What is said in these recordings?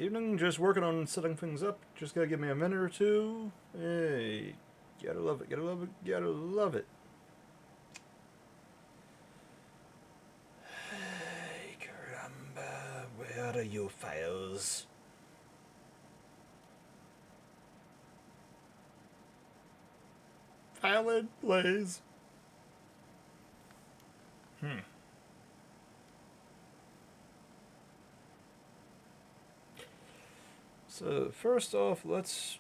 Evening, just working on setting things up. Just gotta give me a minute or two. Hey, gotta love it, gotta love it, gotta love it. Hey, caramba, where are your files? File it, please. So, first off, let's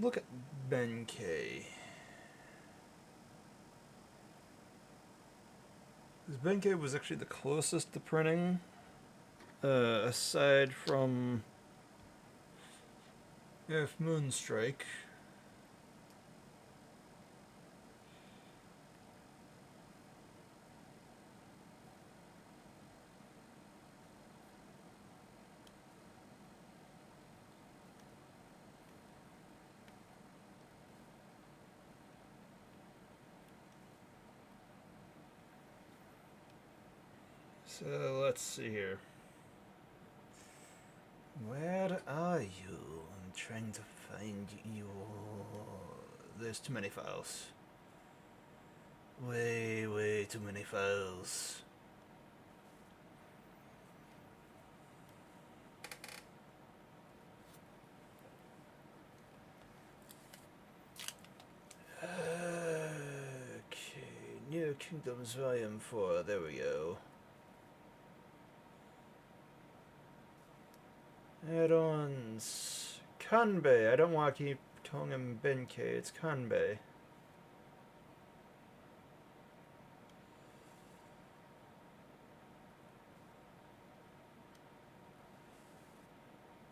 look at Benkei. Because Benkei was actually the closest to printing, aside from F Moonstrike. So let's see here. Where are you? I'm trying to find you. There's too many files. Way too many files. Okay, New Kingdoms Volume 4, there we go. Add-ons. Kanbei. I don't want to keep calling him Benkei. It's Kanbei.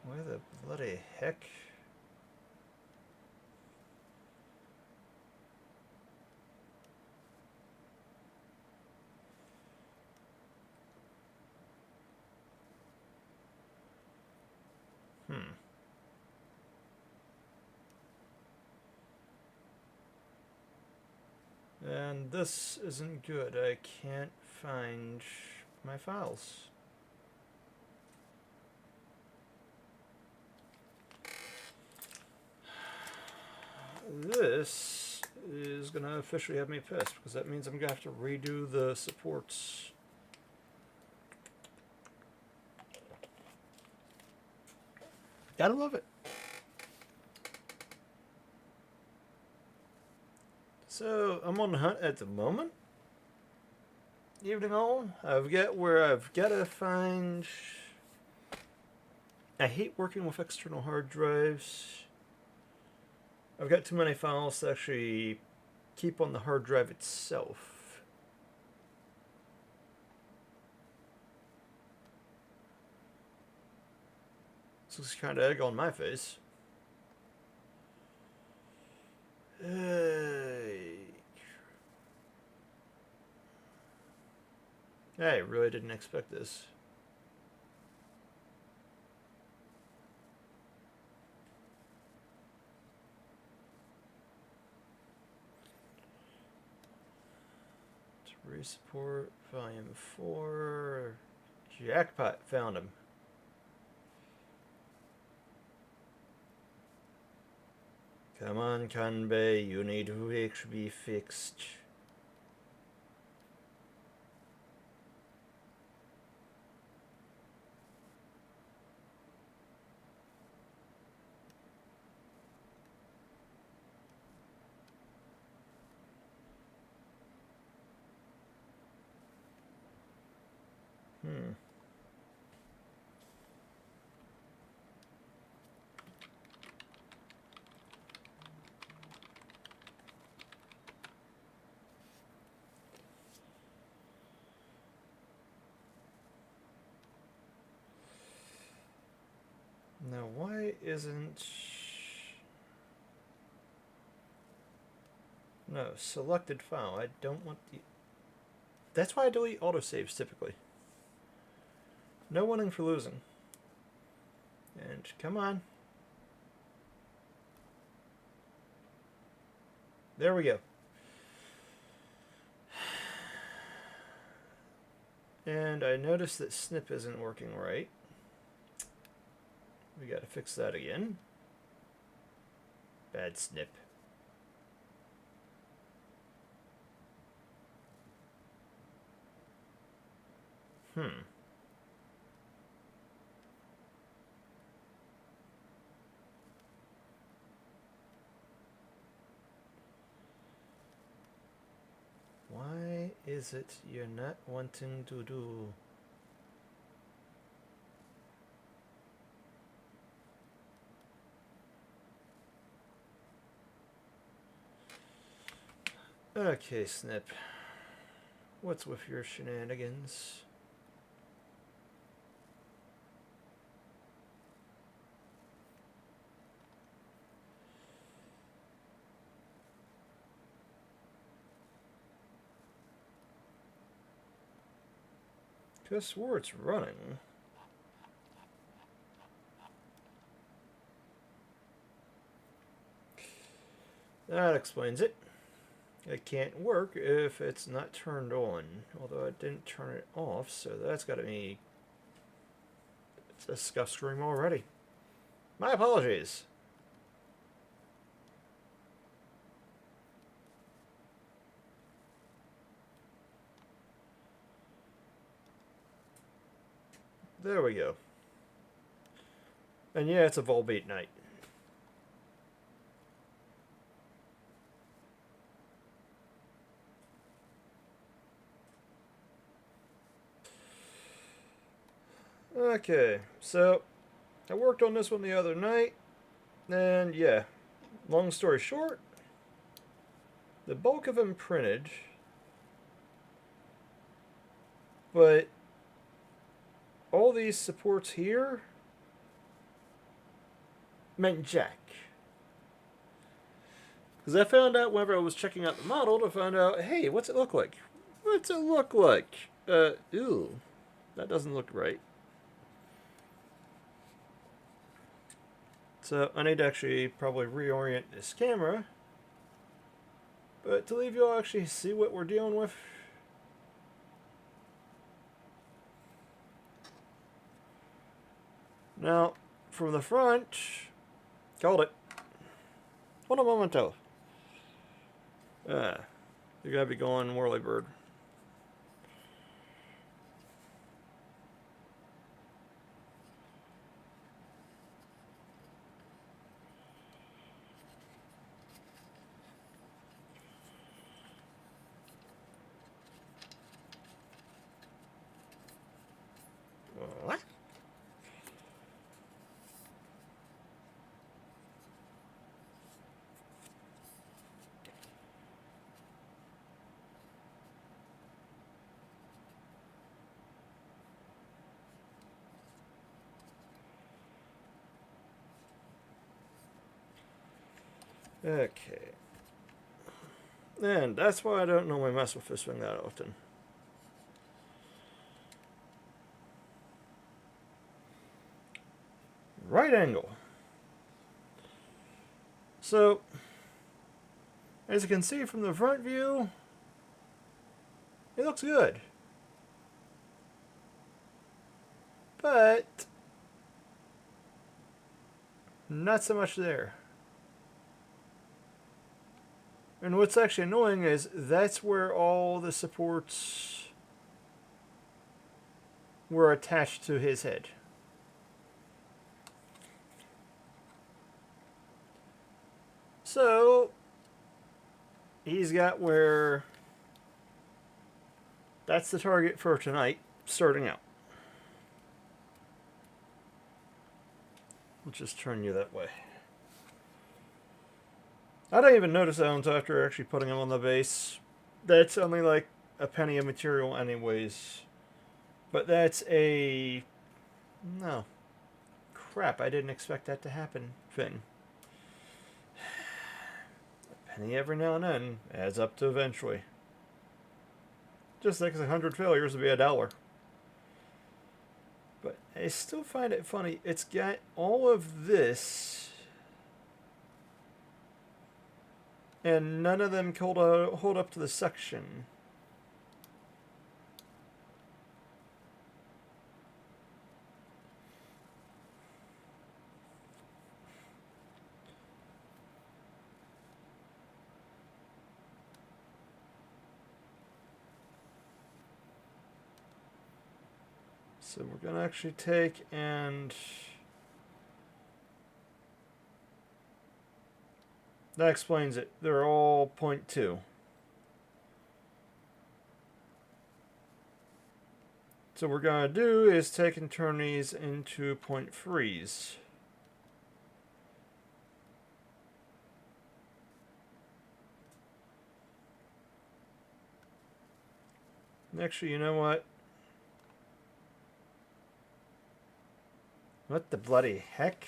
Where the bloody heck? And this isn't good. I can't find my files. This is gonna officially have me pissed because that means I'm gonna have to redo the supports. Gotta love it. So I'm on the hunt at the moment. Evening all. I've gotta find. I hate working with external hard drives. I've got too many files to actually keep on the hard drive itself. This looks kind of egg on my face. Hey. I really didn't expect this. Resupport, Volume 4. Jackpot, found him. Come on, Kanbei, you need to actually be fixed. Now, why isn't... No, selected file. I don't want the... That's why I delete autosaves typically. No winning for losing. And come on. There we go. And I noticed that snip isn't working right. We gotta fix that again. Bad snip. Why is it you're not wanting to do? Okay, Snip. What's with your shenanigans? Could swore it's running. That explains it. It can't work if it's not turned on. Although I didn't turn it off, so that's gotta be... It's a scuff stream already. My apologies. There we go. And yeah, it's a Volbeat night. Okay, so I worked on this one the other night, and yeah, long story short, the bulk of them printed, but all these supports here meant jack. Because I found out whenever I was checking out the model to find out, hey, what's it look like? What's it look like? Ew, that doesn't look right. So I need to actually probably reorient this camera. But to leave you all actually see what we're dealing with. Now, from the front, called it. One momento. You gotta be going whirly bird. What? Okay. And that's why I don't normally mess with this thing that often. Right angle. So, as you can see from the front view, it looks good. But, not so much there. And what's actually annoying is that's where all the supports were attached to his head. So, he's got where that's the target for tonight, starting out. Let's just turn you that way. I don't even notice that until after actually putting them on the base. That's only like a penny of material anyways. But that's a... No. Crap, I didn't expect that to happen thing. A penny every now and then adds up to eventually. Just like 100 failures would be $1. But I still find it funny. It's got all of this... and none of them hold up to the suction. So we're going to actually take and... that explains it. They're all 0.2. So what we're going to do is take and turn these into 0.3s. Actually, you know what? What the bloody heck?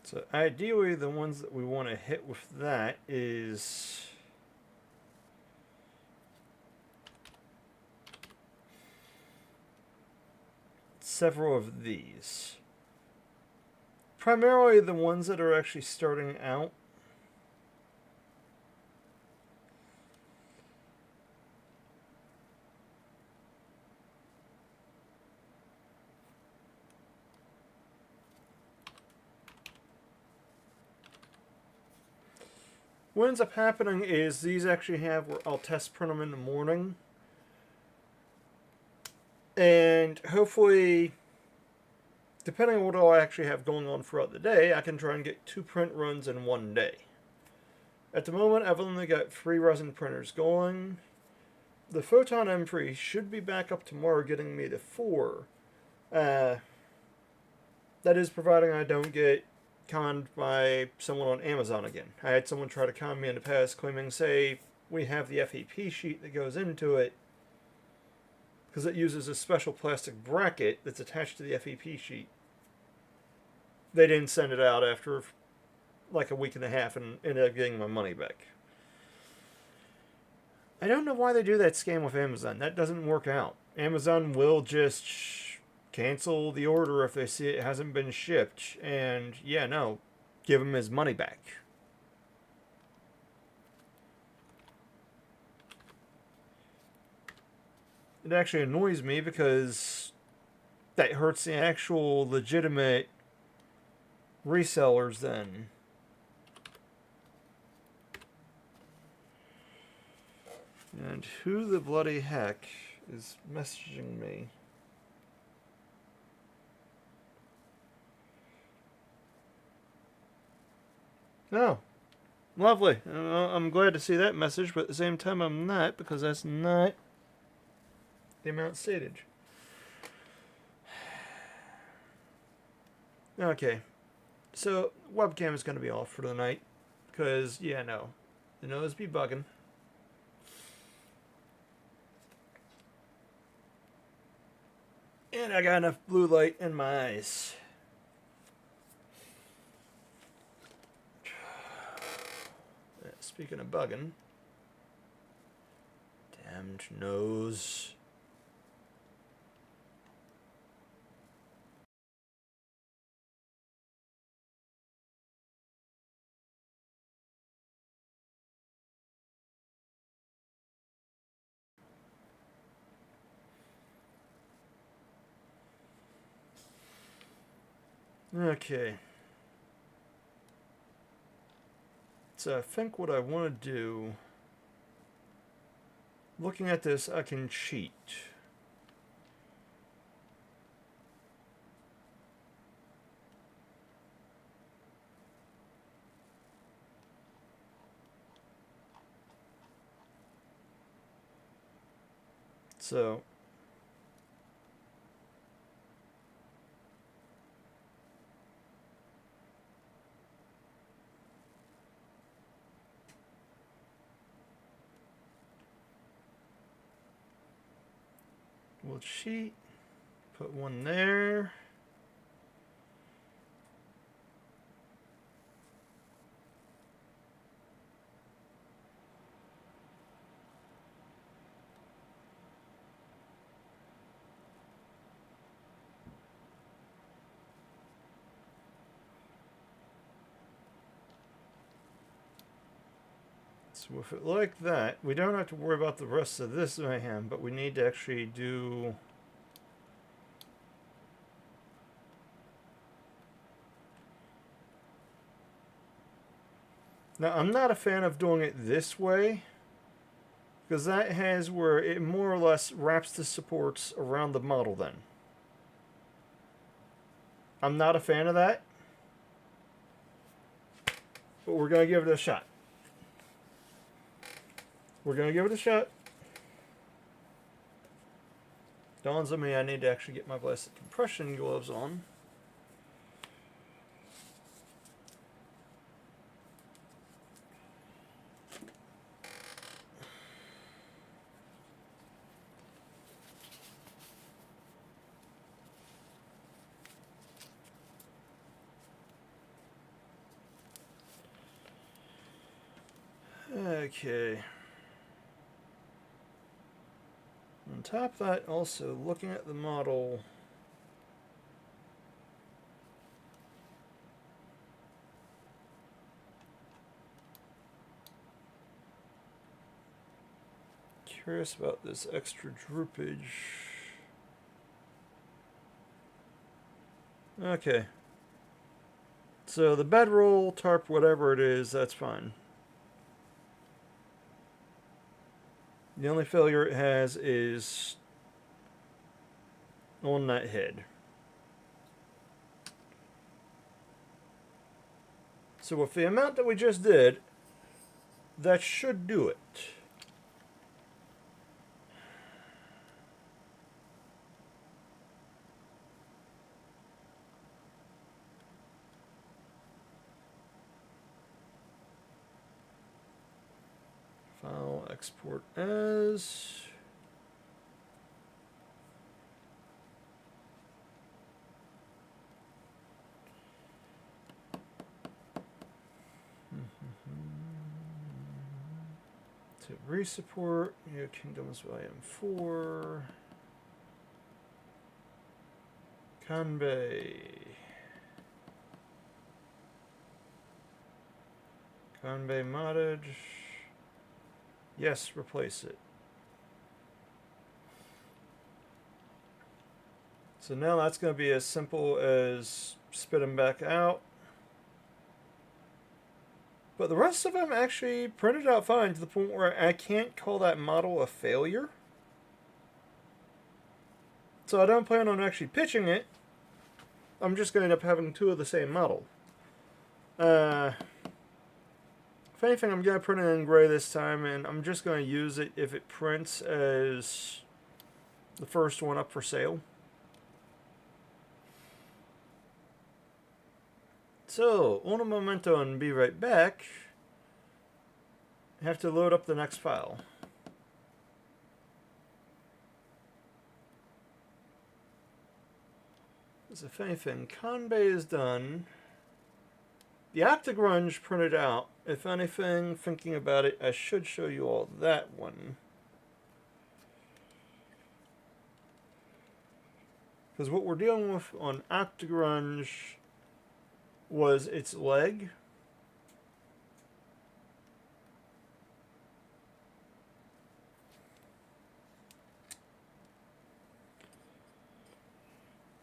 So ideally, the ones that we want to hit with that is several of these. Primarily the ones that are actually starting out. What ends up happening is these actually have where I'll test print them in the morning. And hopefully, depending on what I actually have going on throughout the day, I can try and get 2 print runs in one day. At the moment, I've only got 3 resin printers going. The Photon M3 should be back up tomorrow, getting me to 4. That is providing I don't get conned by someone on Amazon again. I had someone try to con me in the past, claiming, say, we have the FEP sheet that goes into it, because it uses a special plastic bracket that's attached to the FEP sheet. They didn't send it out after like a week and a half and ended up getting my money back. I don't know why they do that scam with Amazon. That doesn't work out. Amazon will just cancel the order if they see it hasn't been shipped, and yeah, no, give him his money back. It actually annoys me because that hurts the actual legitimate resellers then. And who the bloody heck is messaging me? Oh, lovely. I'm glad to see that message, but at the same time I'm not, because that's not the amount stated. Okay, so webcam is going to be off for the night, because, yeah, no, the nose be bugging. And I got enough blue light in my eyes. Speaking of bugging, damned nose. Okay. So I think what I want to do, looking at this, I can cheat. So we'll cheat, put one there. So with it like that, we don't have to worry about the rest of this mayhem, but we need to actually do... Now, I'm not a fan of doing it this way, because that has where it more or less wraps the supports around the model then. I'm not a fan of that, but we're going to give it a shot. We're going to give it a shot. Dawns on me I need to actually get my plastic compression gloves on. Okay. On top of that, also looking at the model, curious about this extra droopage. Okay. So the bedroll, tarp, whatever it is, that's fine. The only failure it has is on that head. So with the amount that we just did, that should do it. File, export as. To resupport, New Kingdoms Volume 4. Kanbei. Kanbei modded. Yes, replace it. So now that's going to be as simple as spit them back out. But the rest of them actually printed out fine to the point where I can't call that model a failure. So I don't plan on actually pitching it. I'm just going to end up having two of the same model. If anything, I'm going to print it in gray this time, and I'm just going to use it if it prints as the first one up for sale. So, uno momento and be right back. I have to load up the next file. Because if anything, Kanbei is done. The Arrrggghh printed out. If anything, thinking about it, I should show you all that one. Because what we're dealing with on Arrrggghh was its leg.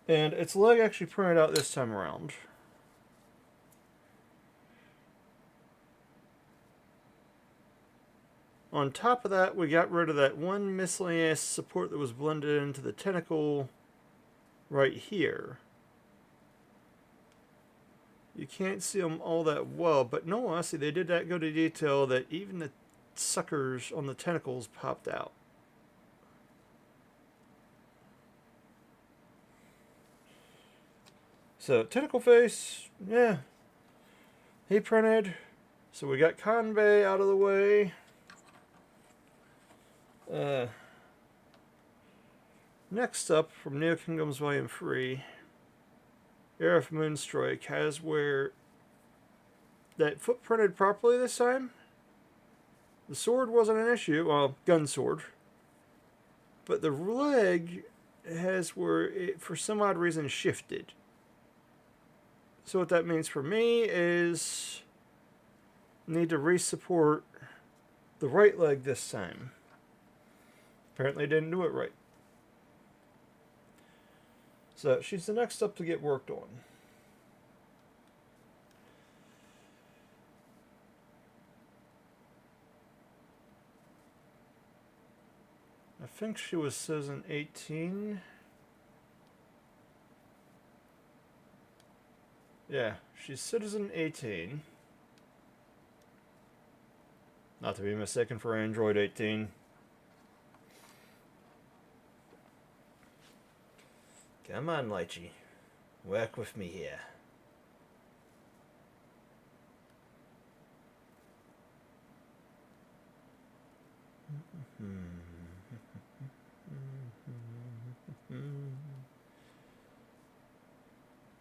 And its leg actually printed out this time around. On top of that, we got rid of that one miscellaneous support that was blended into the tentacle right here. You can't see them all that well, but no, honestly, they did that go to detail that even the suckers on the tentacles popped out. So, tentacle face, yeah, he printed. So we got Kanbei out of the way. Next up, from Neo Kingdoms Volume 3, Era of Moonstrike has where that foot printed properly this time. The sword wasn't an issue, well, gun sword. But the leg has where it, for some odd reason, shifted. So what that means for me is need to resupport the right leg this time. Apparently didn't do it right. So she's the next up to get worked on. I think she was citizen 18. Yeah, she's citizen 18. Not to be mistaken for Android 18. Come on, Lychee. Work with me here.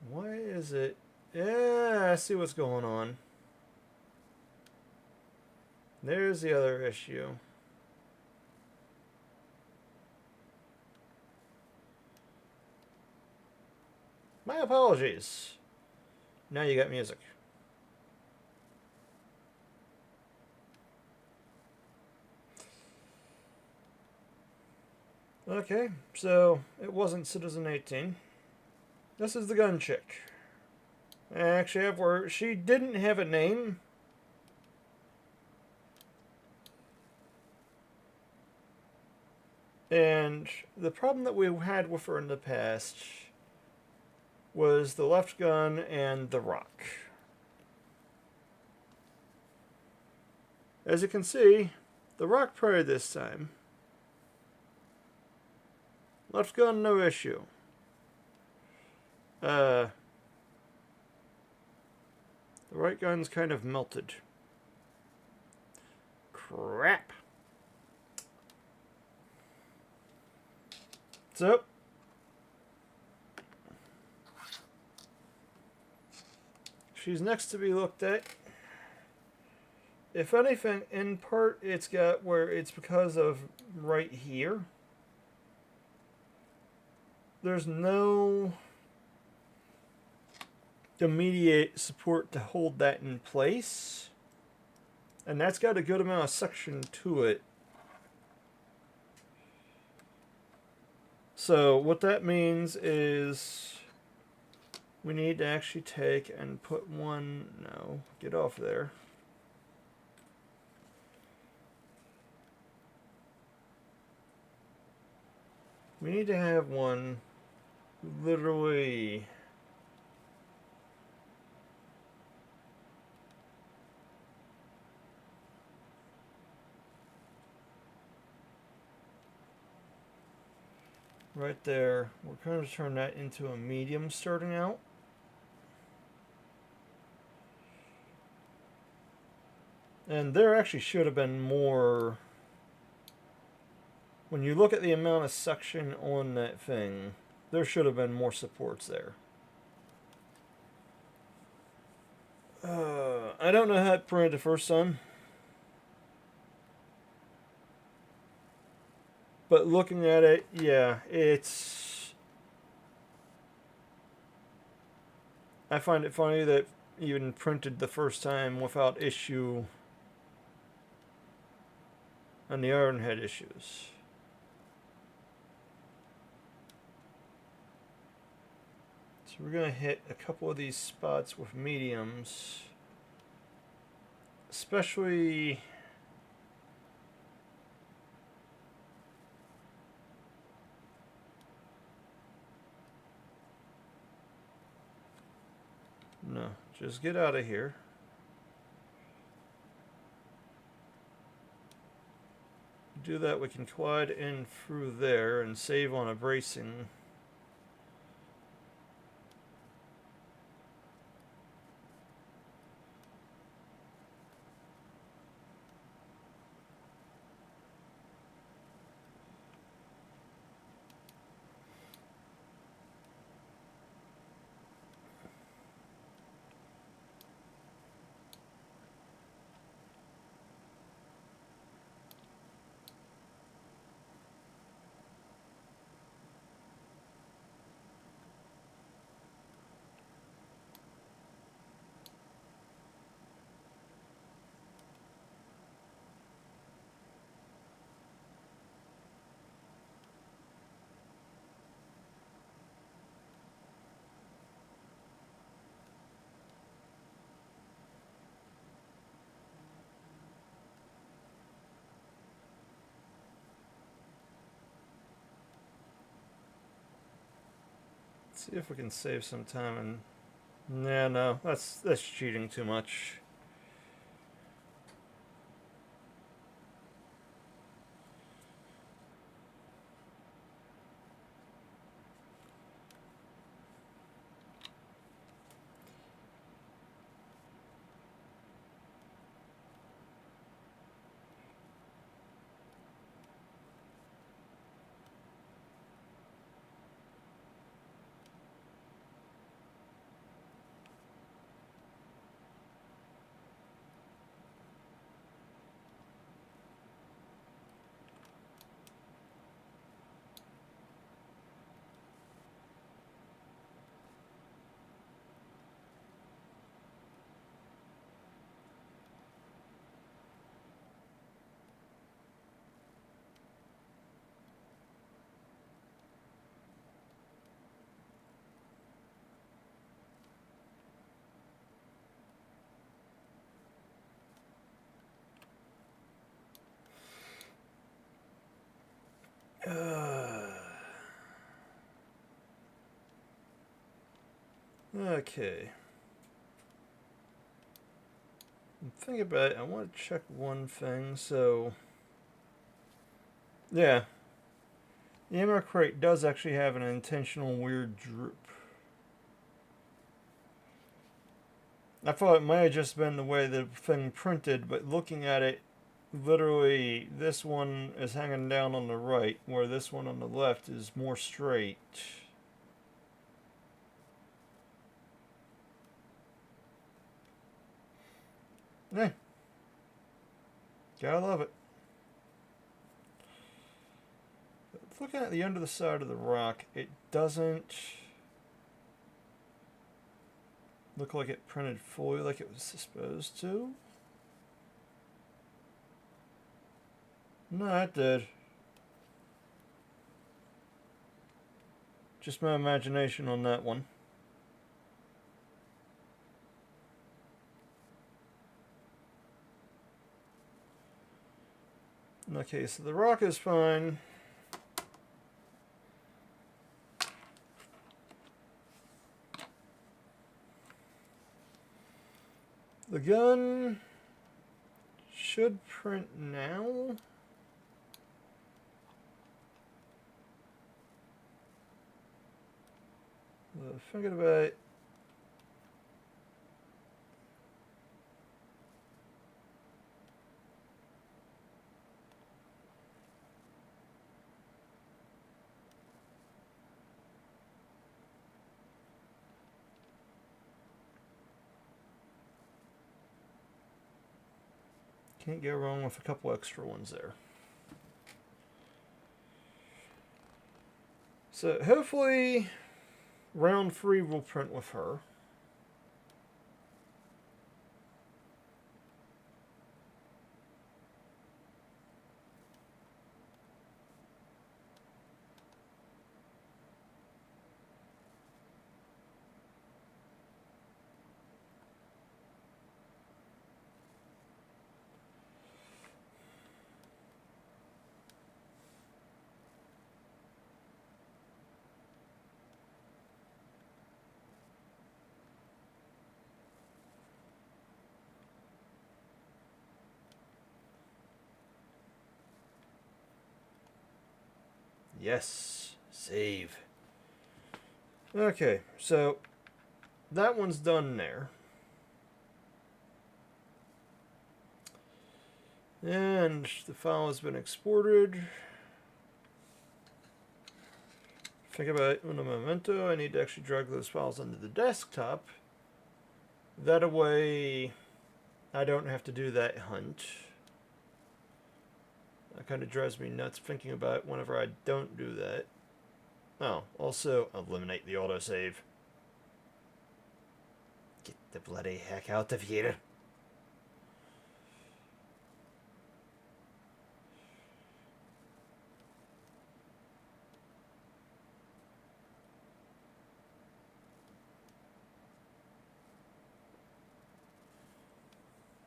Why is it? Yeah, I see what's going on. There's the other issue. My apologies. Now you got music. Okay, so it wasn't Citizen 18. This is the gun chick. Actually, she didn't have a name. And the problem that we had with her in the past was the left gun and the rock. As you can see, the rock parried this time. Left gun, no issue. The right gun's kind of melted. Crap. So, she's next to be looked at. If anything, in part, it's got where it's because of right here. There's no immediate support to hold that in place. And that's got a good amount of section to it. So what that means is we need to actually take and put one... No, get off there. We need to have one literally... right there. We're going to turn that into a medium starting out. And there actually should have been more... When you look at the amount of section on that thing, there should have been more supports there. I don't know how it printed the first time. But looking at it, yeah, it's... I find it funny that even printed the first time without issue on the iron head issues. So we're going to hit a couple of these spots with mediums. Especially... No, just get out of here. Do that, we can glide in through there and save on a bracing. See if we can save some time and... Nah, no, that's cheating too much. Okay. I'm thinking about it. I want to check one thing. So, yeah, the ammo crate does actually have an intentional weird droop. I thought it might have just been the way the thing printed, but looking at it, literally, this one is hanging down on the right, where this one on the left is more straight. Yeah. Gotta love it. Looking at the under the side of the rock, it doesn't look like it printed fully like it was supposed to. No, it did. Just my imagination on that one. Okay, so the rock is fine. The gun should print now. Thinking about it. Can't go wrong with a couple extra ones there. So hopefully round 3 will print with her. Yes, save. Okay, so that one's done there. And the file has been exported. Think about it, un momento. I need to actually drag those files onto the desktop. That way, I don't have to do that hunt. That kind of drives me nuts thinking about it whenever I don't do that. Oh, also eliminate the autosave. Get the bloody heck out of here.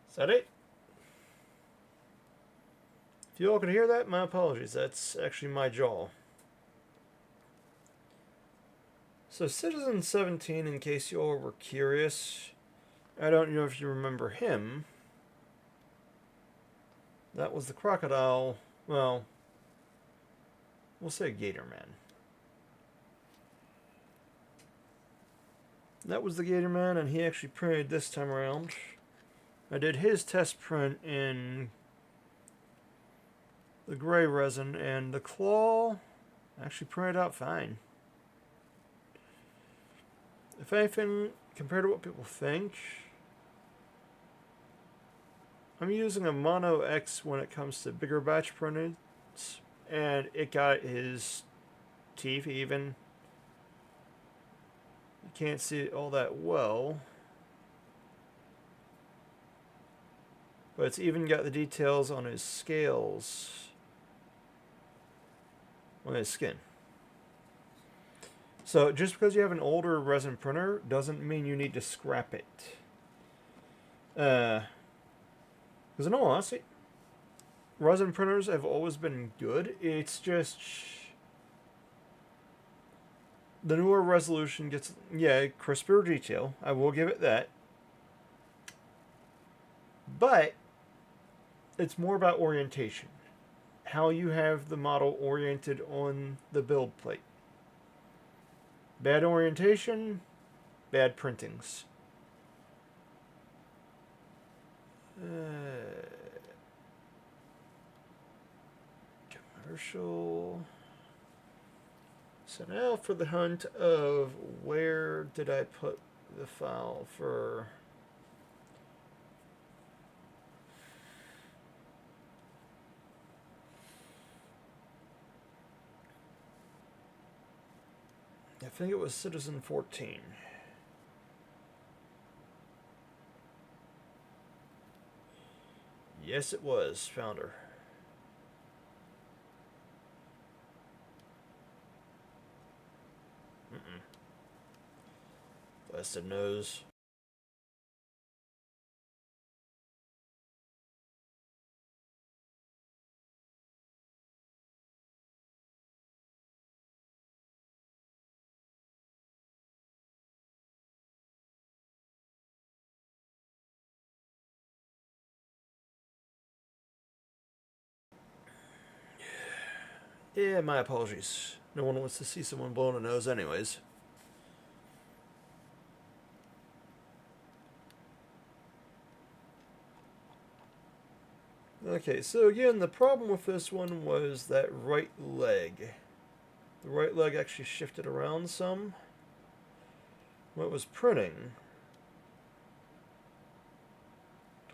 Is that it? If you all could hear that, my apologies. That's actually my jaw. So Citizen 17, in case you all were curious, I don't know if you remember him. That was the crocodile, well, we'll say Gator Man. That was the Gator Man, and he actually printed this time around. I did his test print in the gray resin, and the claw actually printed out fine. If anything, compared to what people think, I'm using a Mono X when it comes to bigger batch printed, and it got his teeth even. You can't see it all that well, but it's even got the details on his scales on his skin. So just because you have an older resin printer doesn't mean you need to scrap it. Because in all honesty, resin printers have always been good. It's just the newer resolution gets, yeah, crisper detail. I will give it that. But it's more about orientation. How you have the model oriented on the build plate. Bad orientation, bad printings. Commercial. So now for the hunt of where did I put the file for... I think it was Citizen 14. Yes, it was, Founder. Busted nose. Yeah, my apologies. No one wants to see someone blowing a nose anyways. Okay, so again, the problem with this one was that right leg. The right leg actually shifted around some when it was printing.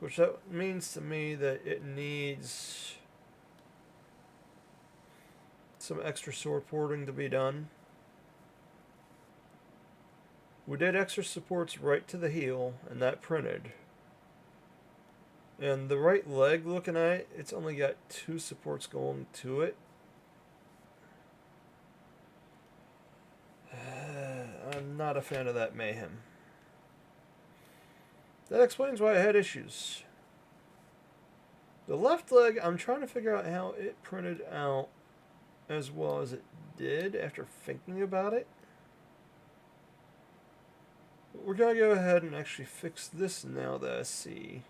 Which that means to me that it needs some extra sword porting to be done. We did extra supports right to the heel, and that printed. And the right leg, looking at it, it's only got 2 supports going to it. I'm not a fan of that mayhem. That explains why I had issues. The left leg, I'm trying to figure out how it printed out as well as it did after thinking about it. We're going to go ahead and actually fix this now that I see.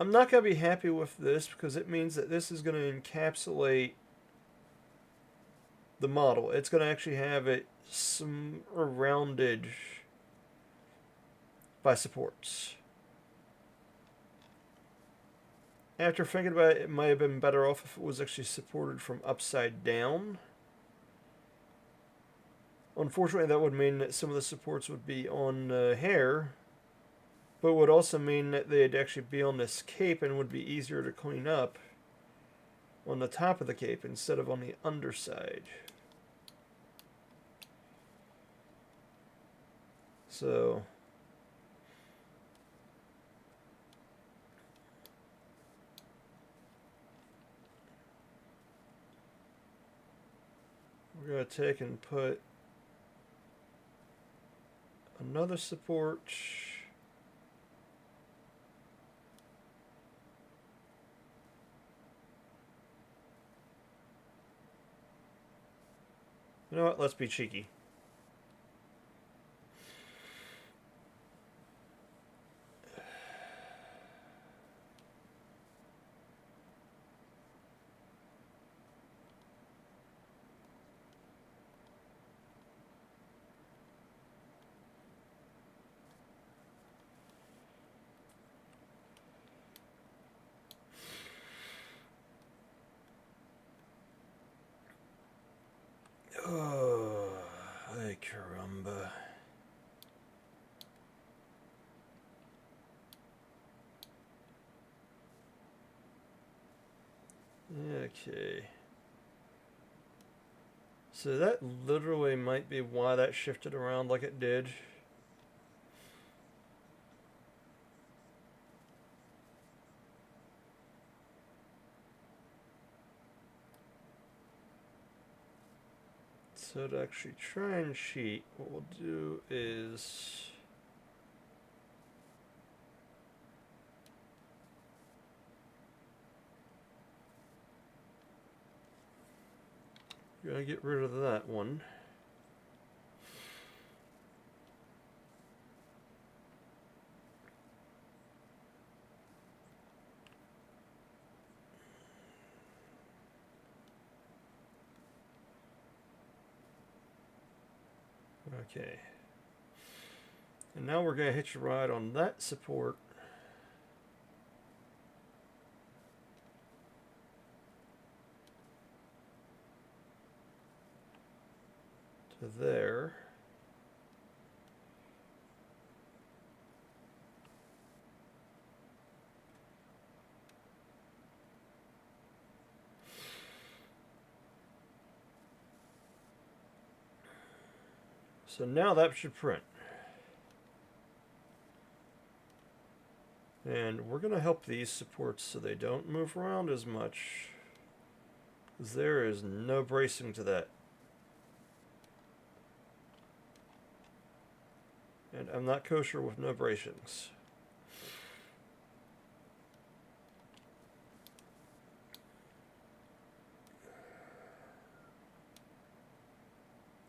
I'm not going to be happy with this because it means that this is going to encapsulate the model. It's going to actually have it surrounded by supports. After thinking about it, it might have been better off if it was actually supported from upside down. Unfortunately, that would mean that some of the supports would be on hair, but would also mean that they'd actually be on this cape and would be easier to clean up on the top of the cape instead of on the underside. So we're going to take and put another support You know what? Let's be cheeky. Oh, ay caramba. Okay. So that literally might be why that shifted around like it did. So to actually try and cheat, what we'll do is... Gotta get rid of that one. Okay. And now we're gonna hitch a ride on that support. To there. So now that should print. And we're going to help these supports so they don't move around as much. Because there is no bracing to that. And I'm not kosher with no bracings.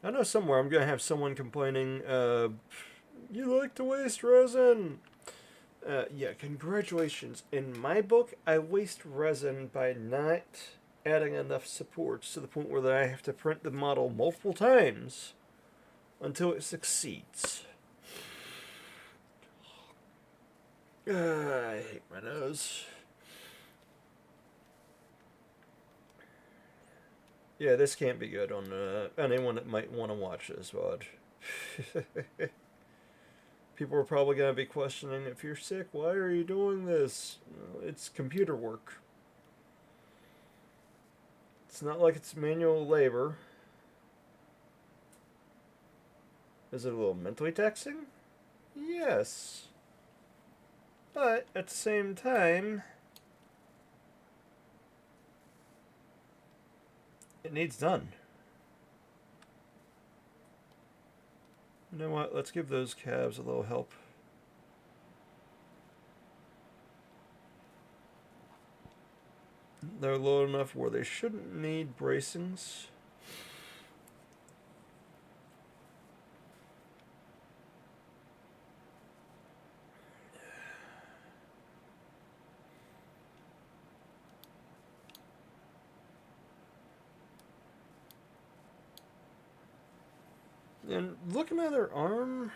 I know somewhere I'm going to have someone complaining, you like to waste resin. Yeah, congratulations. In my book, I waste resin by not adding enough supports to the point where I have to print the model multiple times until it succeeds. I hate my nose. Yeah, this can't be good on anyone that might want to watch this VOD. People are probably going to be questioning, if you're sick, why are you doing this? It's computer work. It's not like it's manual labor. Is it a little mentally taxing? Yes. But at the same time, it needs done. You know what? Let's give those calves a little help. They're low enough where they shouldn't need bracings. And looking at her arm,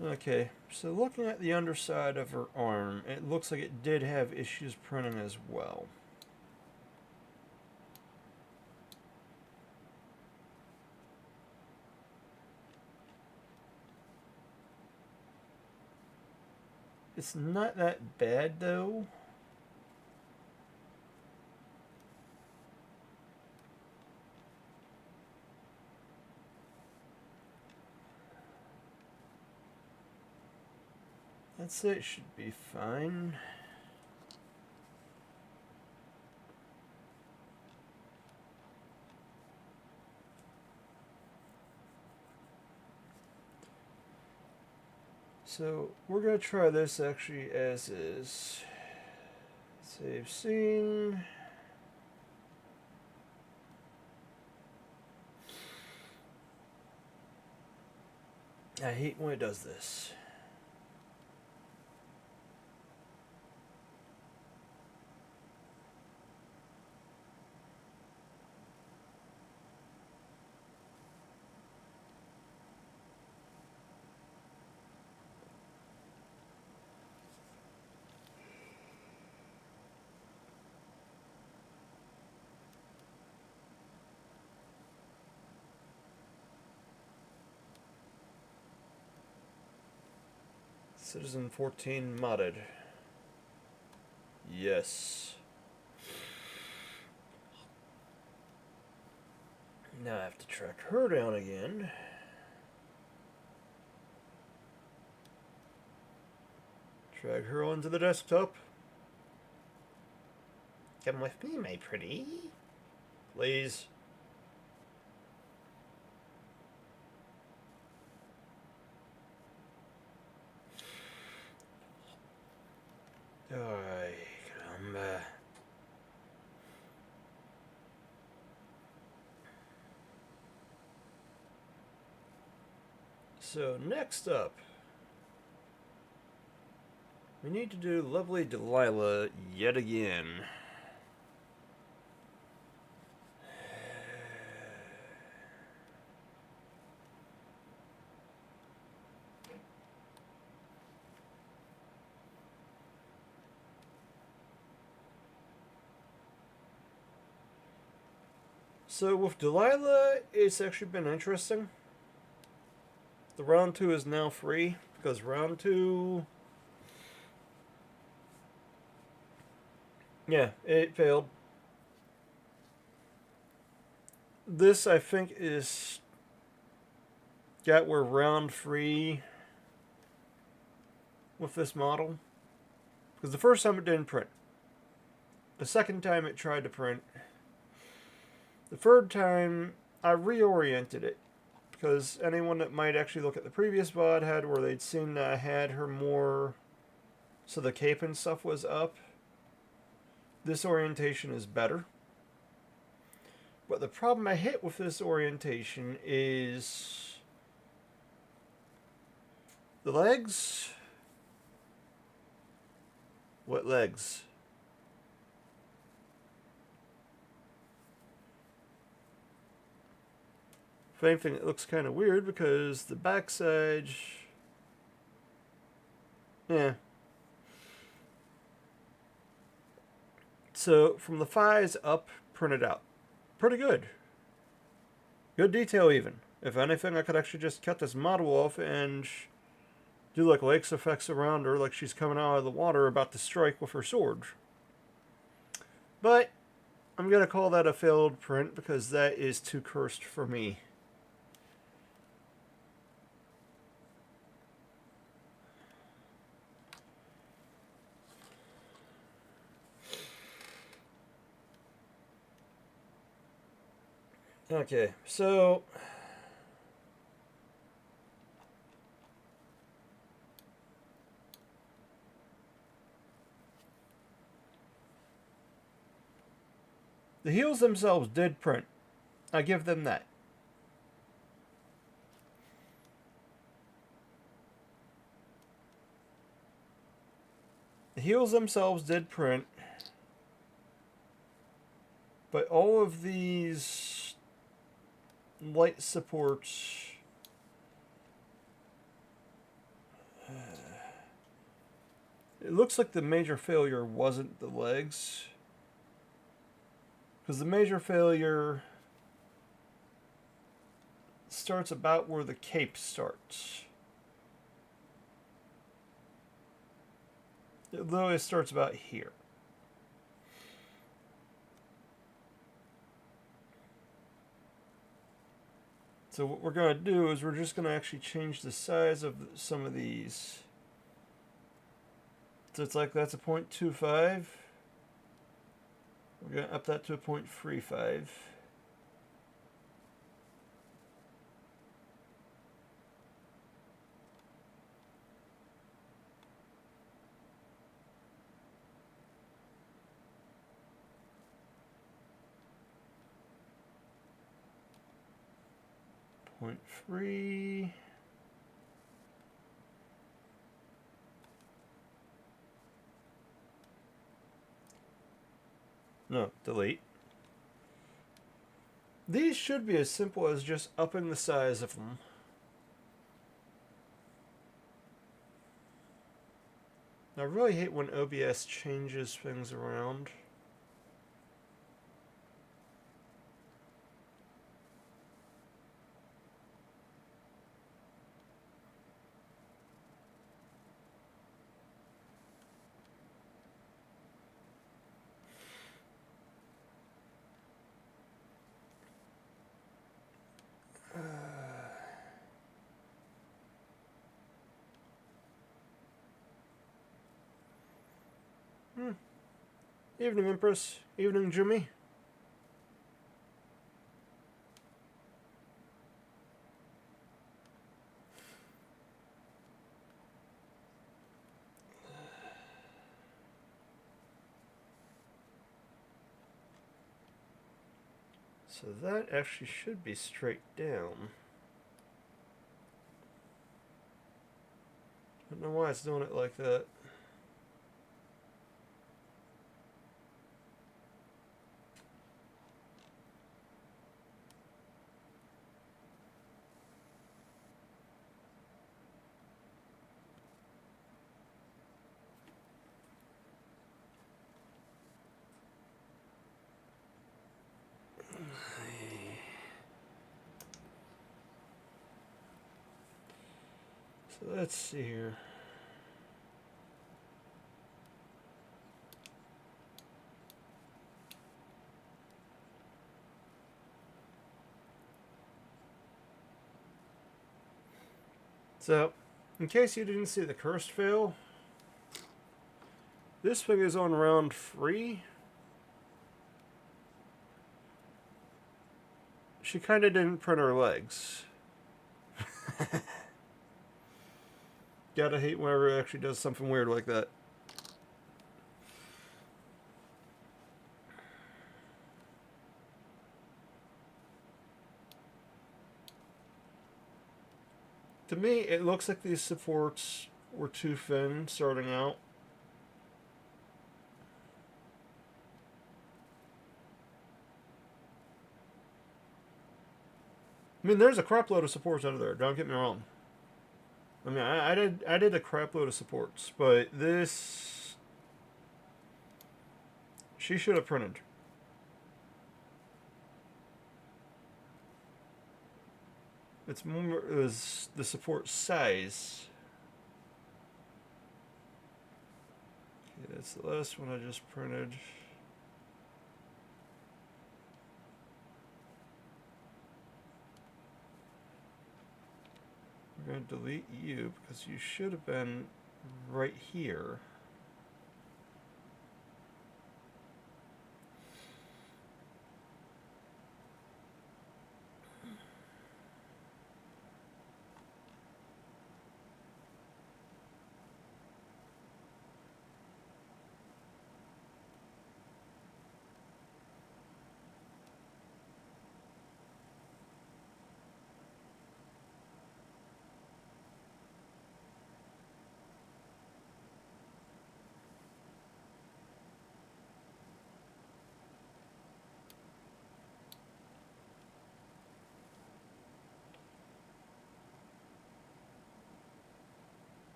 okay, so looking at the underside of her arm, it looks like it did have issues printing as well. It's not that bad though. I'd say it should be fine. So we're going to try this actually as is. Save scene. I hate when it does this. Citizen 14 modded. Yes. Now I have to track her down again. Drag her onto the desktop. Come with me, my pretty. Please. Ay, caramba. So next up, we need to do lovely Delilah yet again. So with Delilah, it's actually been interesting. The round 2 is now free because round 2, yeah, it failed. This I think is got where round 3 with this model, because the first time it didn't print. The second time it tried to print. The third time I reoriented it, because anyone that might actually look at the previous VOD had where they'd seen that I had her more so the cape and stuff was up. This orientation is better. But the problem I hit with this orientation is the legs. What legs? If anything, it looks kind of weird because the backside, yeah. So from the thighs up, printed out. Pretty good. Good detail even. If anything, I could actually just cut this model off and do like lakes effects around her like she's coming out of the water about to strike with her sword. But I'm going to call that a failed print because that is too cursed for me. Okay, so the heels themselves did print. I give them that. The heels themselves did print. But all of these light supports, it looks like the major failure wasn't the legs, because the major failure starts about where the cape starts. Though it starts about here. So what we're going to do is we're just going to actually change the size of some of these. So it's like that's a 0.25. We're going to up that to a 0.35. 0.3. No, delete. These should be as simple as just upping the size of them. I really hate when OBS changes things around. Evening, Empress. Evening, Jimmy. So that actually should be straight down. I don't know why it's doing it like that. So let's see here. So, in case you didn't see the cursed fail, this thing is on round 3. She kind of didn't print her legs. Gotta hate whenever it actually does something weird like that. To me, it looks like these supports were too thin starting out. I mean, there's a crap load of supports out of there. Don't get me wrong. I mean, I did a crap load of supports, but this she should have printed. It's more is the support size. Okay, that's the last one I just printed. We're going to delete you because you should have been right here.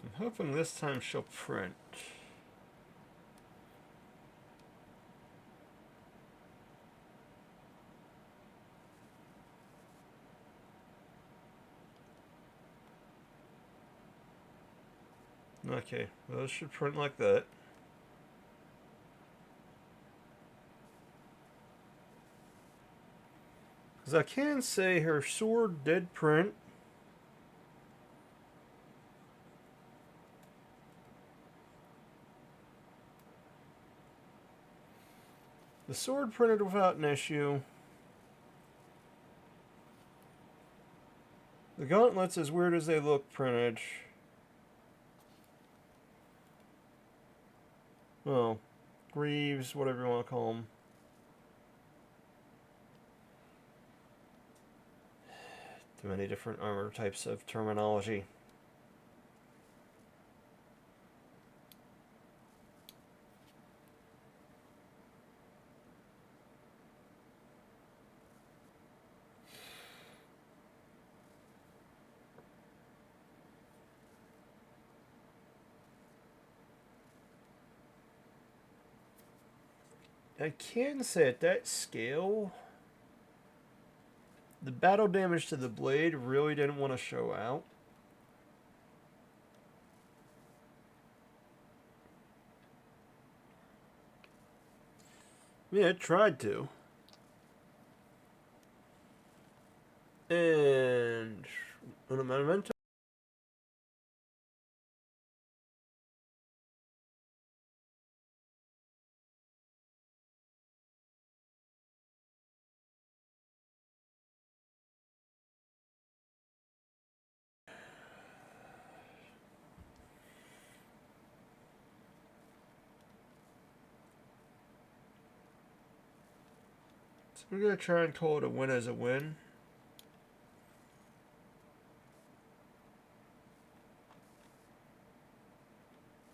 I'm hoping this time she'll print. Okay, well, this should print like that. Because I can say her sword did print. The sword printed without an issue. The gauntlets, as weird as they look, printed. Well, greaves, whatever you want to call them. Too many different armor types of terminology. I can say at that scale, the battle damage to the blade really didn't want to show out. Yeah, it tried to. And un momento. So we're going to try and call it a win as a win.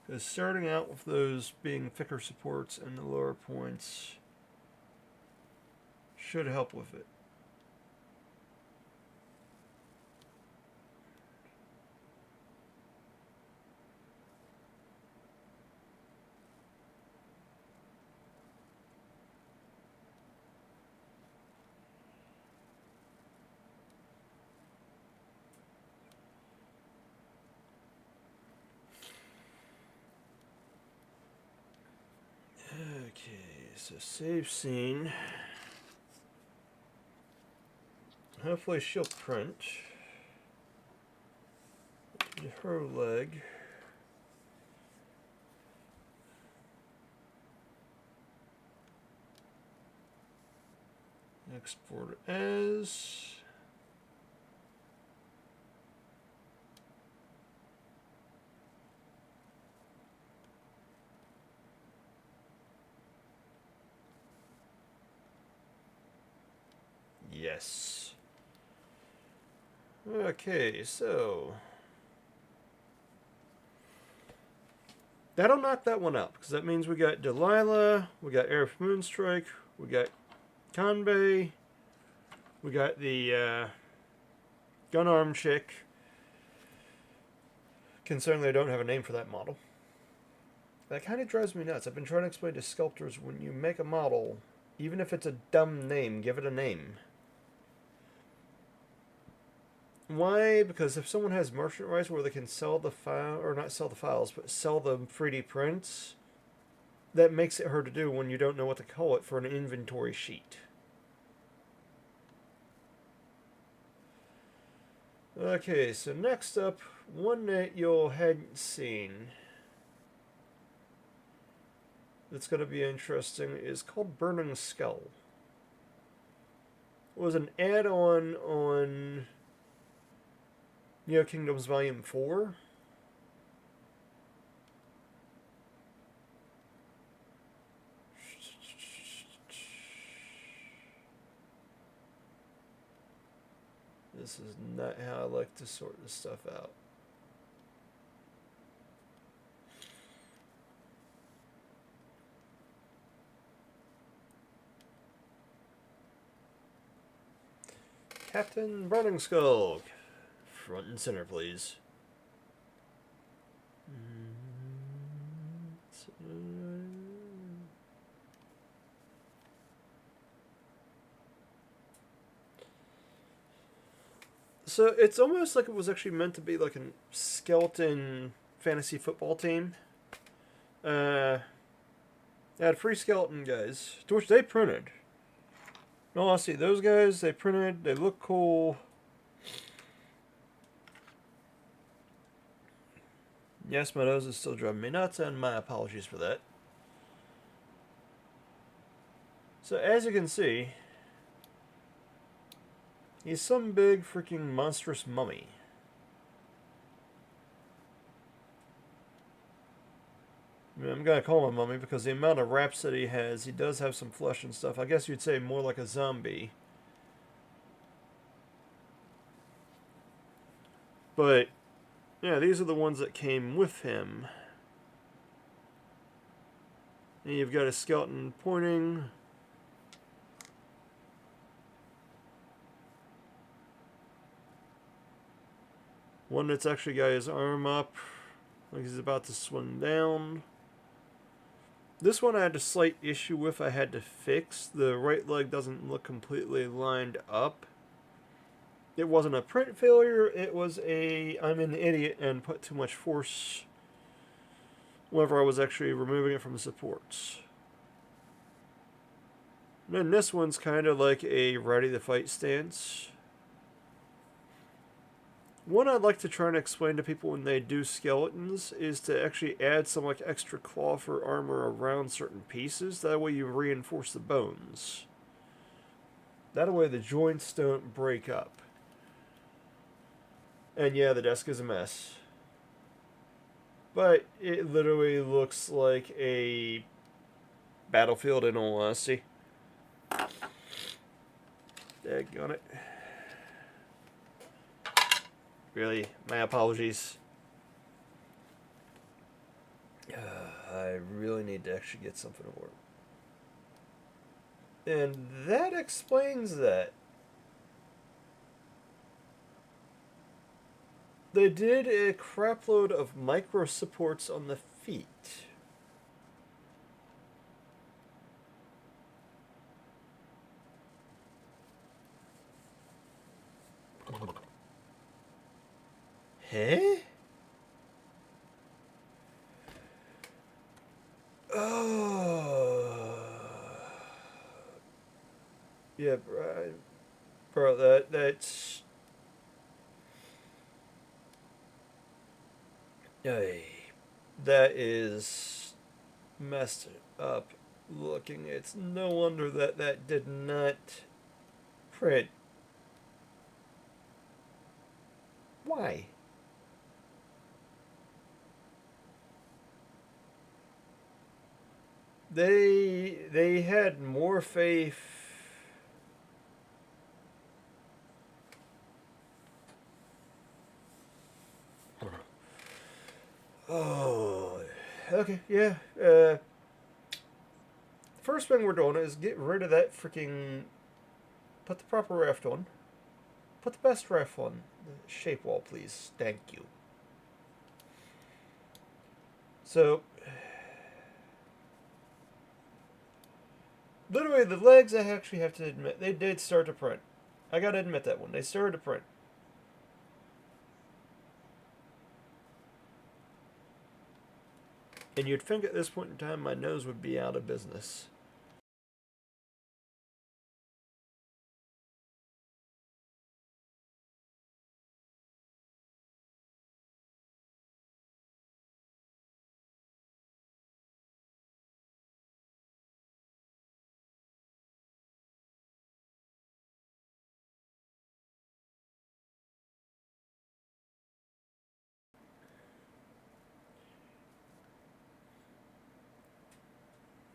Because starting out with those being thicker supports and the lower points should help with it. Okay, so save scene. Hopefully she'll print. Her leg. Export as. Yes. Okay, so that'll knock that one out, because that means we got Delilah, we got Air Moonstrike, we got Kanbei, we got the gun arm chick. Considering they don't have a name for that model. That kind of drives me nuts. I've been trying to explain to sculptors, when you make a model, even if it's a dumb name, give it a name. Why? Because if someone has merchant rights where they can sell the file, or not sell the files, but sell the 3D prints, that makes it hard to do when you don't know what to call it for an inventory sheet. Okay, so next up, one that you hadn't seen that's going to be interesting is called Burning Skull. It was an add-on on Neo Kingdoms Volume 4. This is not how I like to sort this stuff out. Captain Burning Skull. Front and center, please. So it's almost like it was actually meant to be like a skeleton fantasy football team. They had 3 skeleton guys, to which they printed. No, I see those guys. They printed. They look cool. Yes, my nose is still driving me nuts, and my apologies for that. So as you can see, he's some big freaking monstrous mummy. I mean, I'm gonna call him a mummy because the amount of wraps that he has, he does have some flesh and stuff. I guess you'd say more like a zombie. But, yeah, these are the ones that came with him. And you've got a skeleton pointing. One that's actually got his arm up, like he's about to swing down. This one I had a slight issue with I had to fix. The right leg doesn't look completely lined up. It wasn't a print failure, it was a I'm an idiot and put too much force whenever I was actually removing it from the supports. And then this one's kind of like a ready to fight stance. One I'd like to try and explain to people when they do skeletons is to actually add some like extra cloth or armor around certain pieces. That way you reinforce the bones. That way the joints don't break up. And yeah, the desk is a mess. But it literally looks like a battlefield in all honesty. Daggone it. Really, my apologies. I really need to actually get something to work. And that explains that. They did a crapload of micro supports on the feet. Huh? Oh. Yeah, bro, that's... Hey, that is messed up looking. It's no wonder that did not print. Why? They had more faith. Oh, okay, yeah. First thing we're doing is get rid of that freaking. Put the proper raft on. Put the best raft on. The shape wall, please. Thank you. So, literally, the legs, I actually have to admit, they did start to print. I gotta admit that one. They started to print. And you'd think at this point in time my nose would be out of business.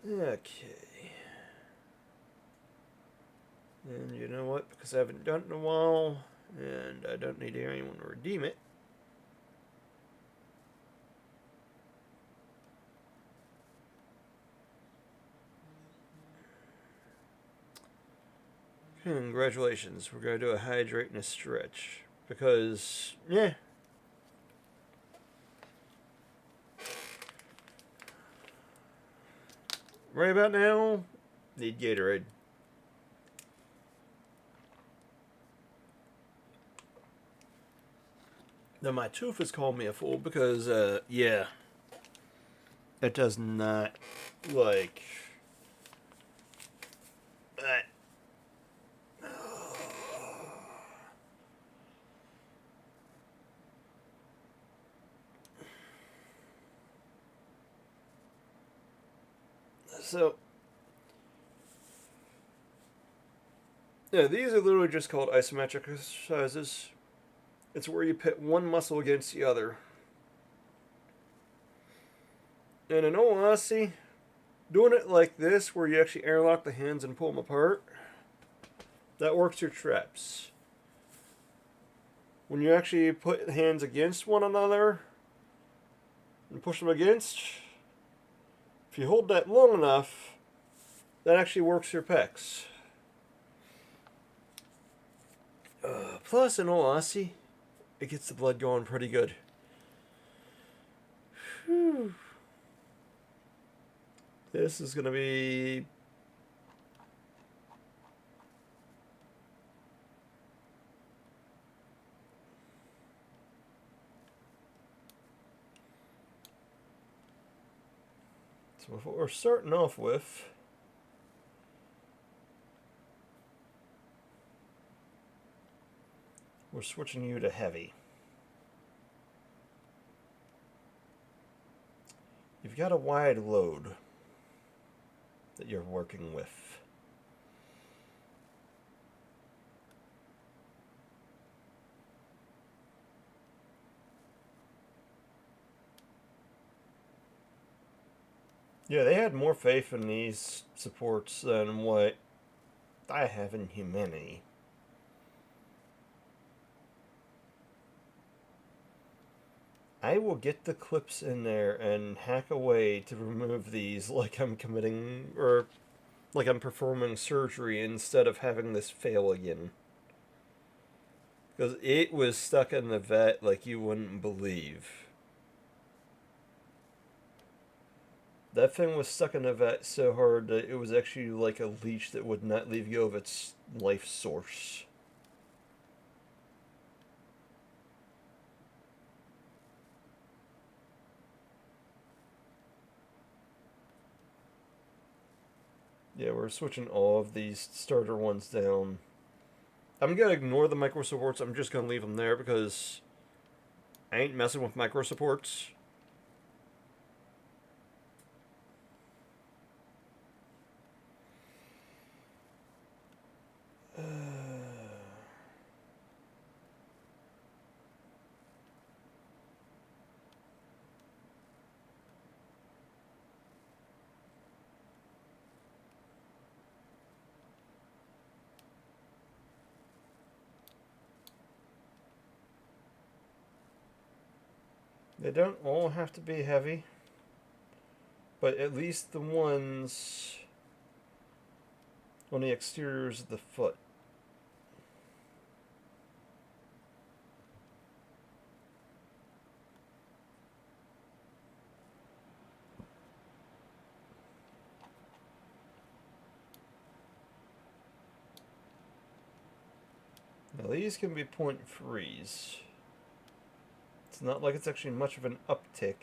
Okay. And you know what? Because I haven't done it in a while, and I don't need anyone to redeem it. Congratulations. We're going to do a hydrate and a stretch. Because, yeah. Right about now, need Gatorade. Now, my tooth has called me a fool because, yeah. It does not, like... So, yeah, these are literally just called isometric exercises. It's where you pit one muscle against the other. And in all honesty, doing it like this, where you actually airlock the hands and pull them apart, that works your traps. When you actually put hands against one another and push them against, if you hold that long enough, that actually works your pecs. Plus, in all honesty, it gets the blood going pretty good. Whew. This is going to be... So what we're starting off with... We're switching you to heavy. You've got a wide load that you're working with. Yeah, they had more faith in these supports than what I have in humanity. I will get the clips in there and hack away to remove these like I'm committing, or like I'm performing surgery instead of having this fail again. Because it was stuck in the vet like you wouldn't believe. That thing was stuck in the vet so hard that it was actually like a leech that would not leave go of its life source. Yeah, we're switching all of these starter ones down. I'm going to ignore the micro supports. I'm just going to leave them there because I ain't messing with micro supports. They don't all have to be heavy, but at least the ones on the exteriors of the foot. Now these can be 0.3s. It's not like it's actually much of an uptick.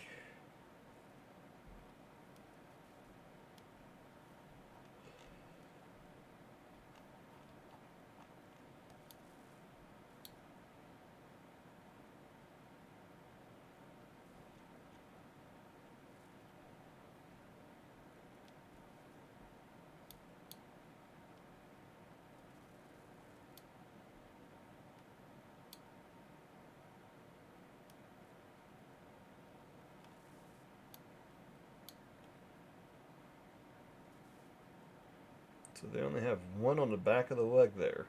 So they only have one on the back of the leg there.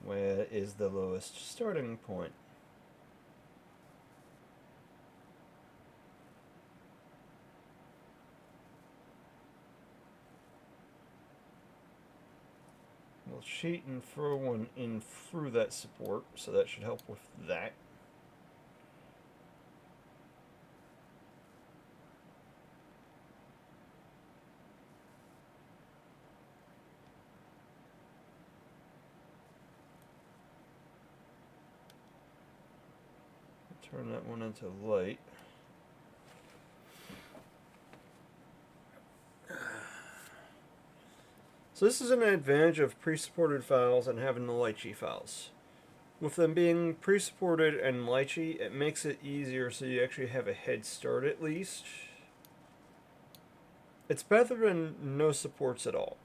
Where is the lowest starting point? We'll cheat and throw one in through that support, so that should help with that. Turn that one into light. So this is an advantage of pre-supported files and having the light sheet files. With them being pre-supported and lychee, it makes it easier so you actually have a head start at least. It's better than no supports at all.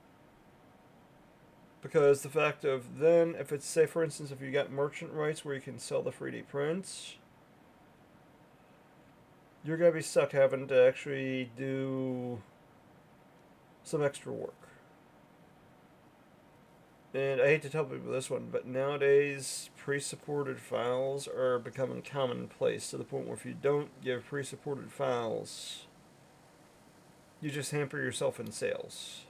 Because the fact of then, if it's, say for instance, if you got merchant rights where you can sell the 3D prints, you're going to be stuck having to actually do some extra work. And I hate to tell people this one, but nowadays pre-supported files are becoming commonplace to the point where if you don't give pre-supported files, you just hamper yourself in sales.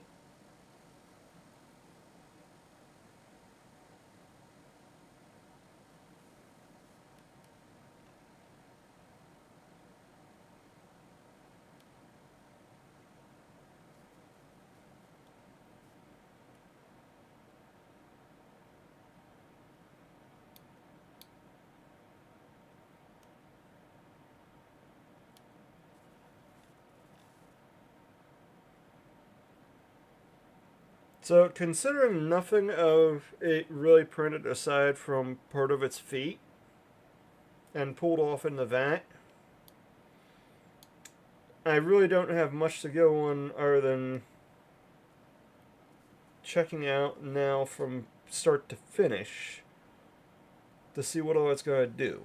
So, considering nothing of it really printed aside from part of its feet and pulled off in the vat, I really don't have much to go on other than checking out now from start to finish to see what all it's going to do.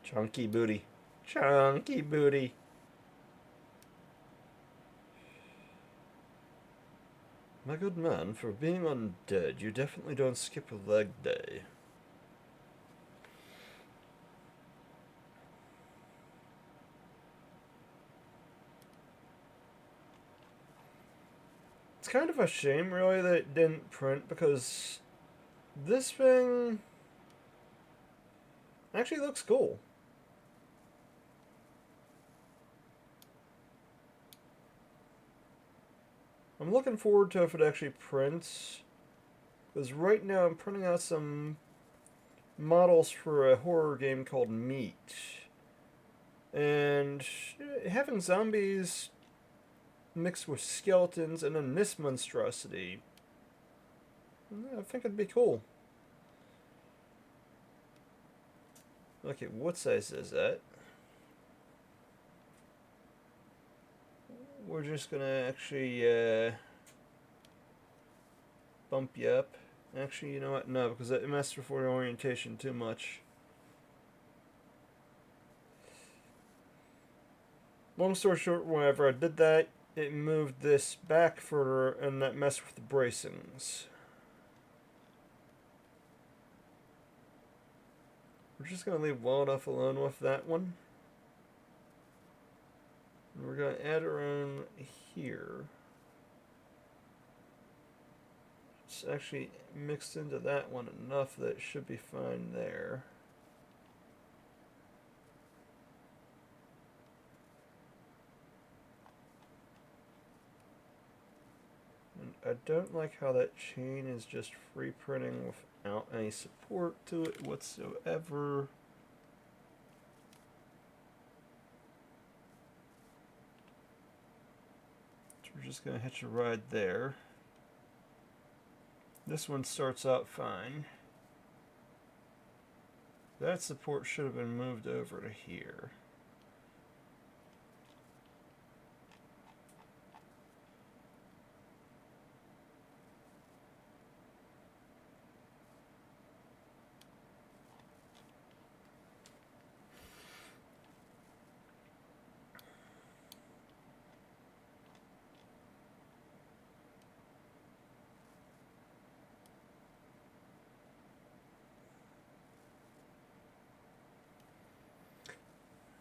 Chunky booty. Chunky booty. My good man, for being undead, you definitely don't skip a leg day. It's kind of a shame, really, that it didn't print, because this thing actually looks cool. I'm looking forward to if it actually prints, because right now I'm printing out some models for a horror game called Meat. And having zombies mixed with skeletons and then this monstrosity, I think it'd be cool. Okay, what size is that? We're just gonna actually bump you up. Actually, you know what? No, because it messed with your orientation too much. Long story short, whenever I did that, it moved this back further, and that messed with the bracings. We're just going to leave well enough alone with that one. And we're going to add our own here. It's actually mixed into that one enough that it should be fine there. And I don't like how that chain is just free printing without any support to it whatsoever. So we're just going to hitch a ride there. This one starts out fine. That support should have been moved over to here.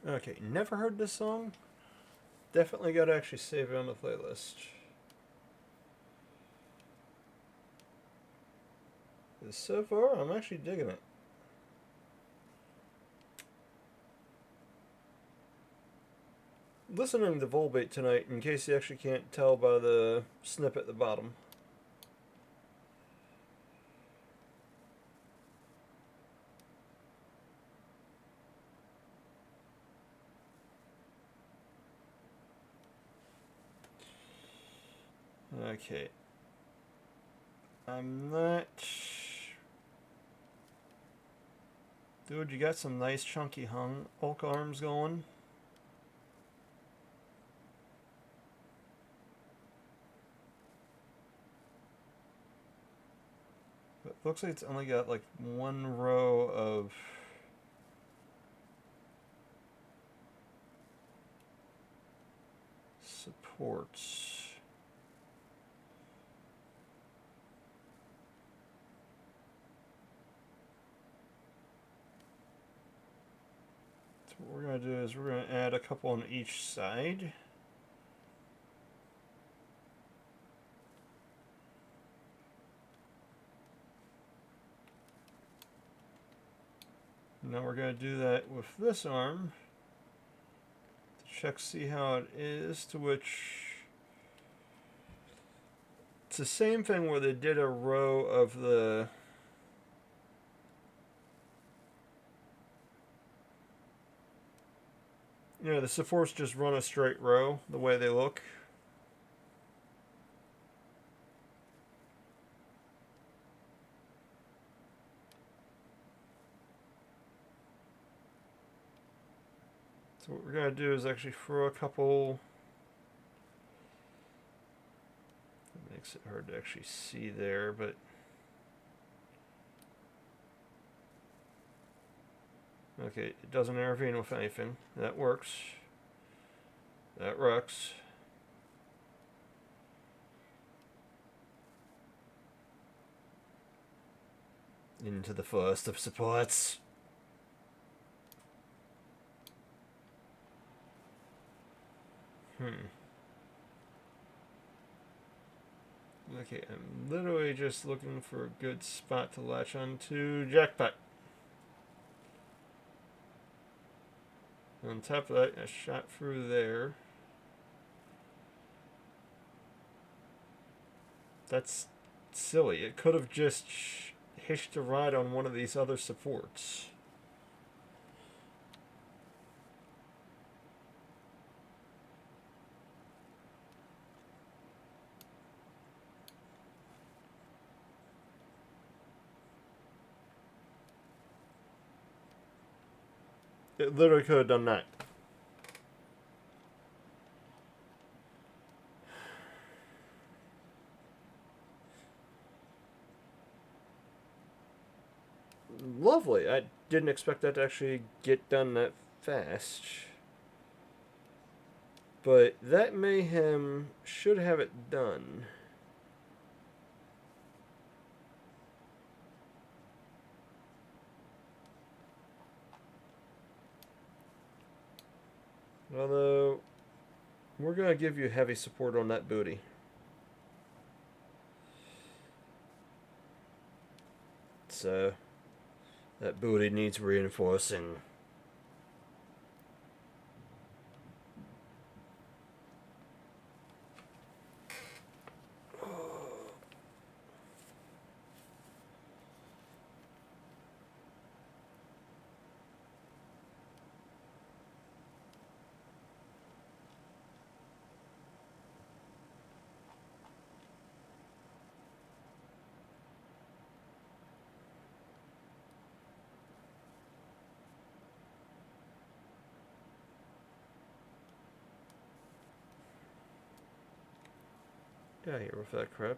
Okay, never heard this song? Definitely got to actually save it on the playlist. So far, I'm actually digging it. Listening to Volbeat tonight, in case you actually can't tell by the snip at the bottom. Okay. I'm not... Dude, you got some nice chunky Hulk arms going. But it looks like it's only got like one row of supports. So what we're going to do is we're going to add a couple on each side. Now we're going to do that with this arm to check, see how it is, to which it's the same thing where they did a row of the the supports just run a straight row the way they look. So what we're going to do is actually throw a couple... It makes it hard to actually see there, but... Okay, it doesn't intervene with anything. That works. That rocks. Into the first of supports. Okay, I'm literally just looking for a good spot to latch onto. Jackpot. On top of that, I shot through there. That's silly. It could have just hitched a ride on one of these other supports. It literally could have done that. Lovely. I didn't expect that to actually get done that fast. But that mayhem should have it done. Although, we're going to give you heavy support on that booty. So, that booty needs reinforcing. Get out of here with that crap.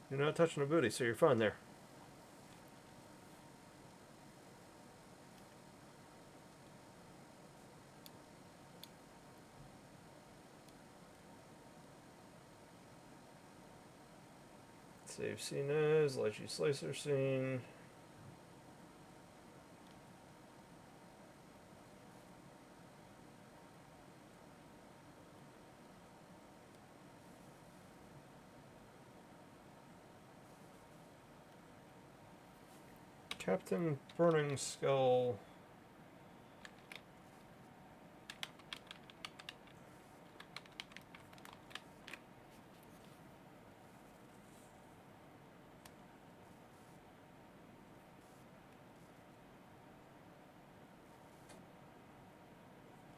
You're not touching the booty, so you're fine there. Save scene as, lychee slicer scene. Captain Burning Skull.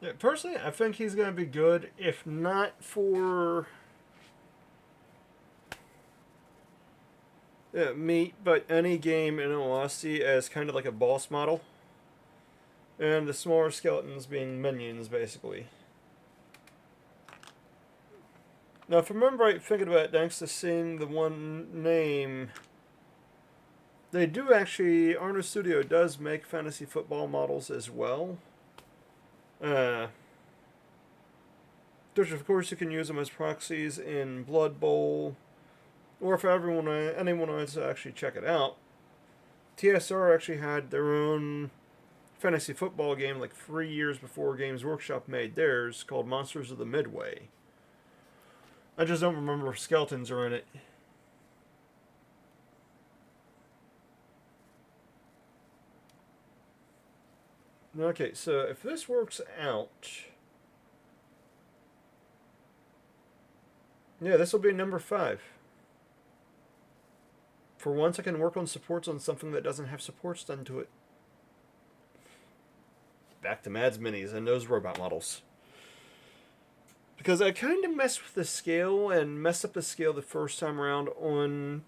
Yeah, personally, I think he's going to be good, if not for meat, but any game in all honesty as kind of like a boss model. And the smaller skeletons being minions, basically. Now, if I remember right, thinking about it, thanks to seeing the one name, they do actually, Estudio does make fantasy football models as well. Which, of course, you can use them as proxies in Blood Bowl, or if anyone wants to actually check it out. TSR actually had their own fantasy football game like 3 years before Games Workshop made theirs, called Monsters of the Midway. I just don't remember if skeletons are in it. Okay, so if this works out, yeah, this will be number 5. For once, I can work on supports on something that doesn't have supports done to it. Back to Mads Minis and those robot models. Because I kind of messed with the scale and messed up the scale the first time around on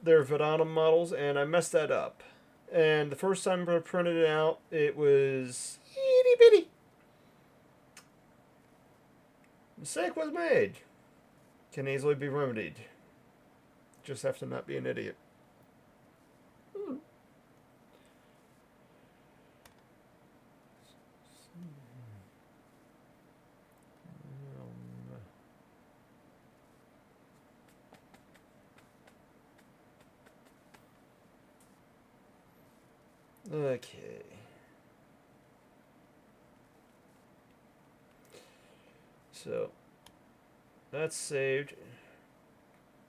their Vidatum models, and I messed that up. And the first time I printed it out, it was itty bitty. Mistake was made. Can easily be remedied. Just have to not be an idiot. Okay. So, that's saved.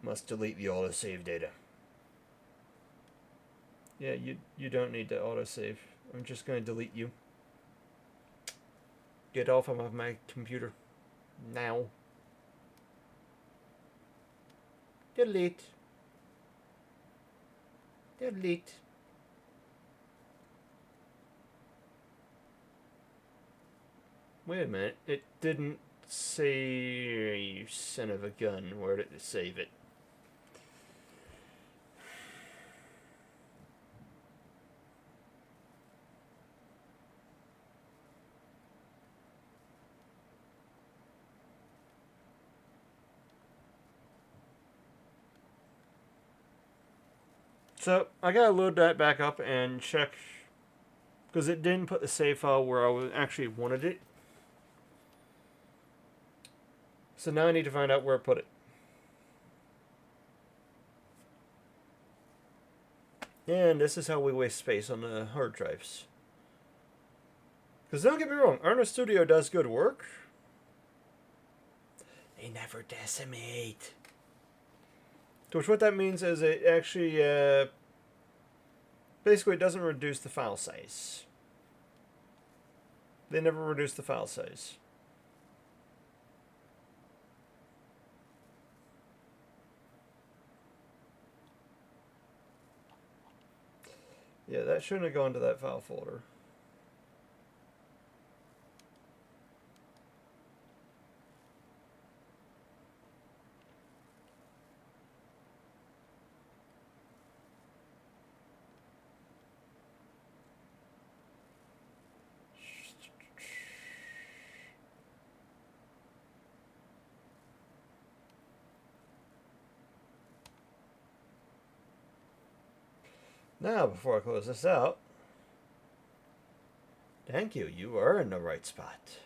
Must delete the autosave data. Yeah, you don't need to autosave. I'm just going to delete you. Get off of my computer. Now. Delete. Delete. Wait a minute. It didn't say, you son of a gun. Where did it save it? So, I gotta load that back up and check, because it didn't put the save file where I actually wanted it. So now I need to find out where I put it. And this is how we waste space on the hard drives. Because don't get me wrong, Estudio does good work. They never decimate. Which what that means is it actually, basically it doesn't reduce the file size. They never reduce the file size. Yeah, that shouldn't have gone to that file folder. Now, before I close this out, thank you, you are in the right spot.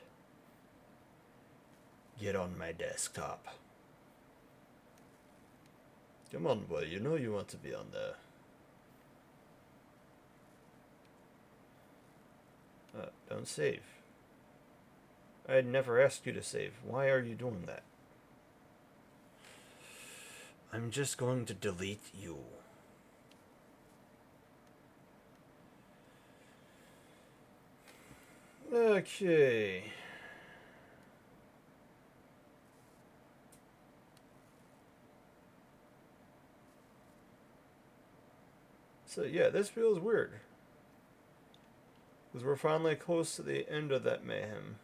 Get on my desktop. Come on, boy, you know you want to be on there. Don't save. I had never asked you to save. Why are you doing that? I'm just going to delete you. Okay. So yeah, this feels weird. Because we're finally close to the end of that mayhem.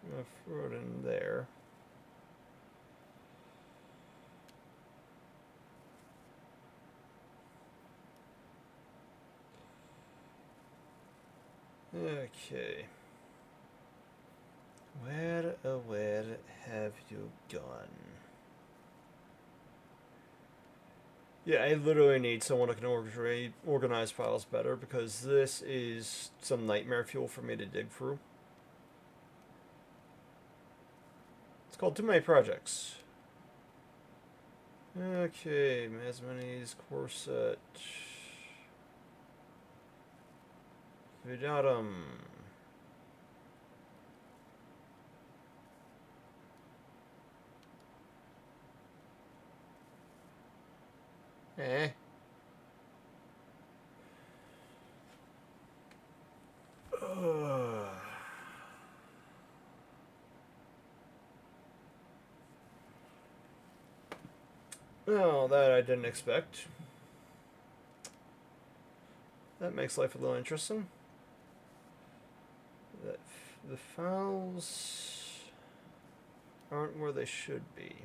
I'm going to throw it in there. Okay. Where, oh where have you gone? Yeah, I literally need someone who can organize files better because this is some nightmare fuel for me to dig through. It's called Too Many Projects. Okay, Masmoney's corset. Vidatum. Eh. Well, that I didn't expect. That makes life a little interesting. The files aren't where they should be.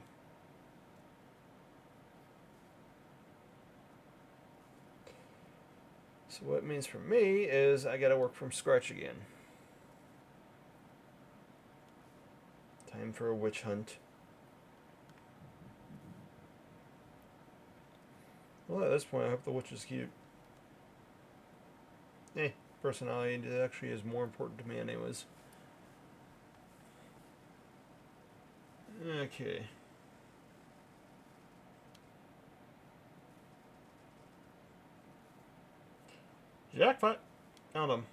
So what it means for me is I gotta work from scratch again. Time for a witch hunt. Well, at this point, I hope the witch is cute. Personality actually is more important to me anyways. Okay. Jackpot! Found him.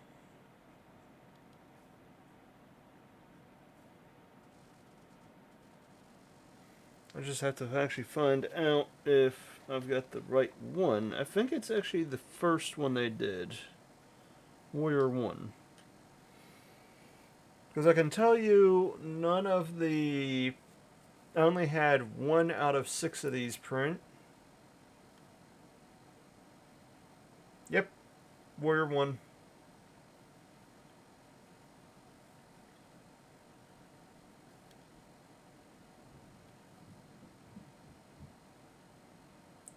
I just have to actually find out if I've got the right one. I think it's actually the first one they did. Warrior 1. Because I can tell you, none of the... I only had 1 out of 6 of these print. Yep. Warrior 1.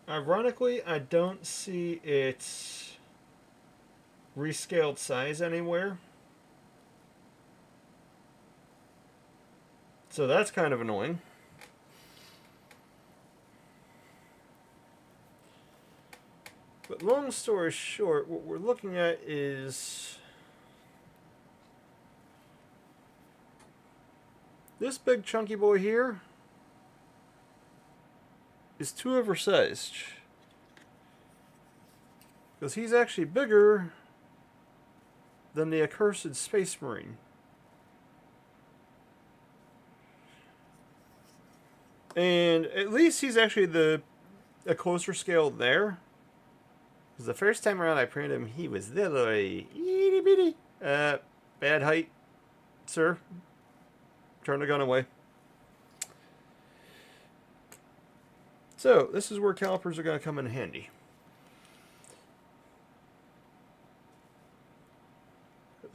Ironically, I don't see its rescaled size anywhere. So that's kind of annoying. But long story short, what we're looking at is this big chunky boy here is too oversized. Because he's actually bigger than the accursed Space Marine. And at least he's actually a closer scale there. Because the first time around I printed him, he was literally itty bitty. Bad height, sir. Turn the gun away. So, this is where calipers are going to come in handy.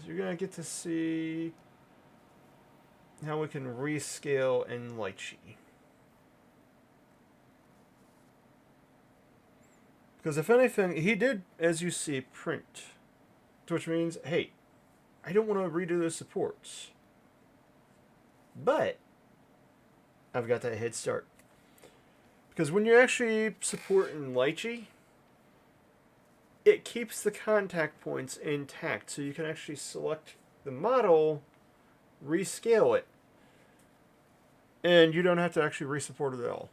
You're going to get to see how we can rescale in Lychee. Because if anything, he did, as you see, print. Which means, hey, I don't want to redo those supports. But I've got that head start. Because when you're actually supporting Lychee, it keeps the contact points intact. So you can actually select the model, rescale it, and you don't have to actually resupport it at all.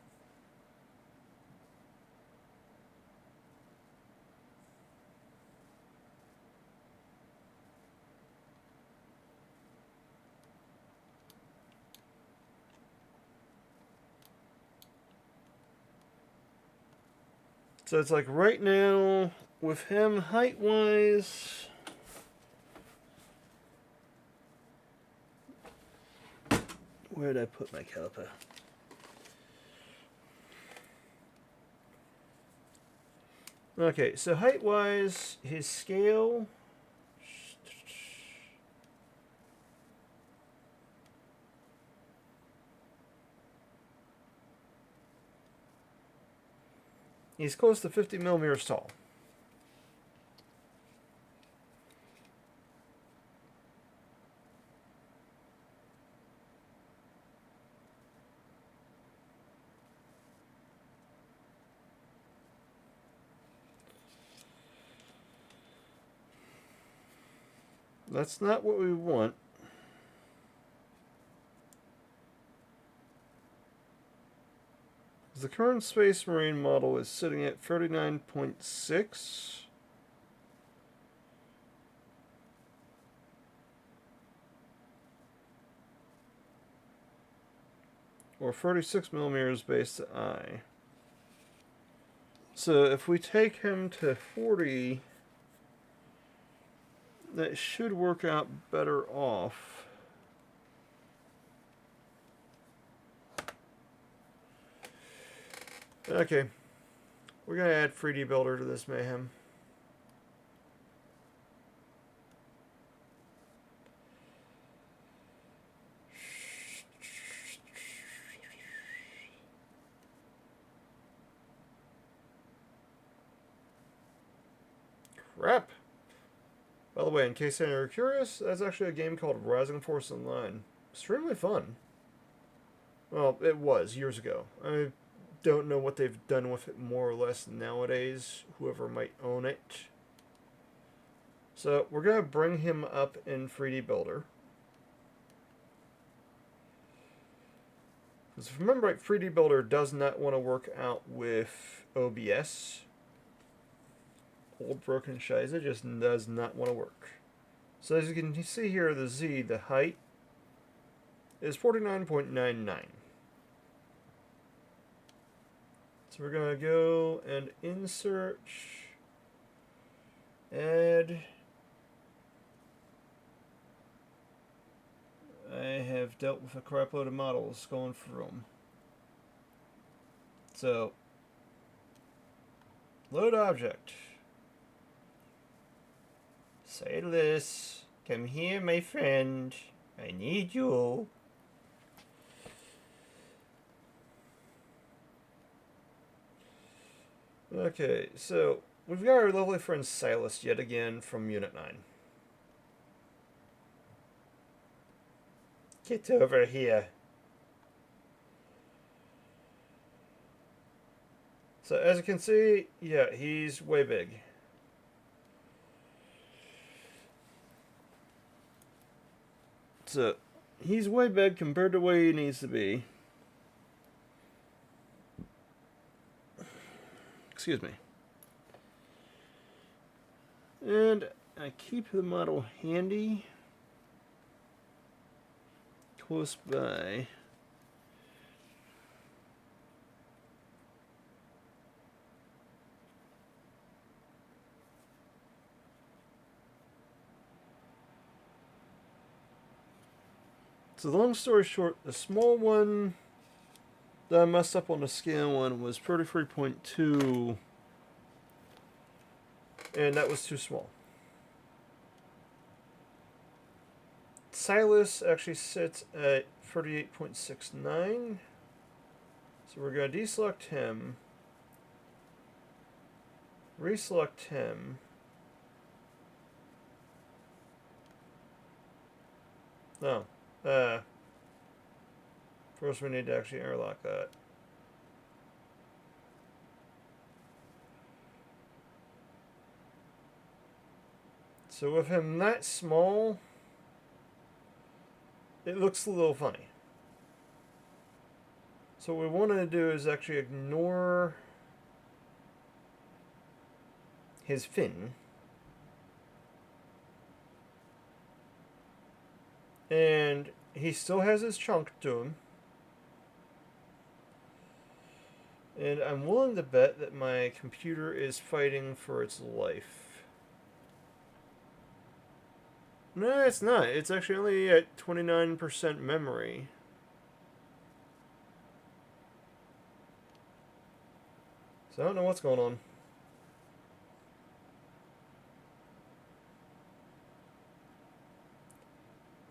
So it's like right now, with him height-wise, where did I put my caliper? Okay, so height-wise, his scale He's close to 50 millimeters tall. That's not what we want. The current Space Marine model is sitting at 39.6. Or 36 millimeters base to eye. So if we take him to 40, that should work out better off. Okay. We're going to add 3D Builder to this mayhem. Crap. By the way, in case any are curious, that's actually a game called Rising Force Online. Extremely fun. Well, it was years ago. I don't know what they've done with it more or less nowadays, whoever might own it. So we're going to bring him up in 3D Builder. Because if I remember right, 3D Builder does not want to work out with OBS. Old broken Shiza just does not want to work. So as you can see here, the Z, the height, is 49.99. So we're going to go and insert, add. I have dealt with a crap load of models going through them. So, load object. Silas, come here, my friend. I need you. Okay, so we've got our lovely friend Silas yet again from Unit 9. Get over here. So as you can see, yeah, he's way big. So he's way big compared to where he needs to be. Excuse me. And I keep the model handy, close by. So long story short, the small one that I messed up on the scale one was 33.2, and that was too small. Silas actually sits at 38.69, so we're going to deselect him, reselect him, no, first we need to actually airlock that. So with him that small, it looks a little funny. So what we want to do is actually ignore his fin. And he still has his chunk to him. And I'm willing to bet that my computer is fighting for its life. No, it's not. It's actually only at 29% memory. So I don't know what's going on.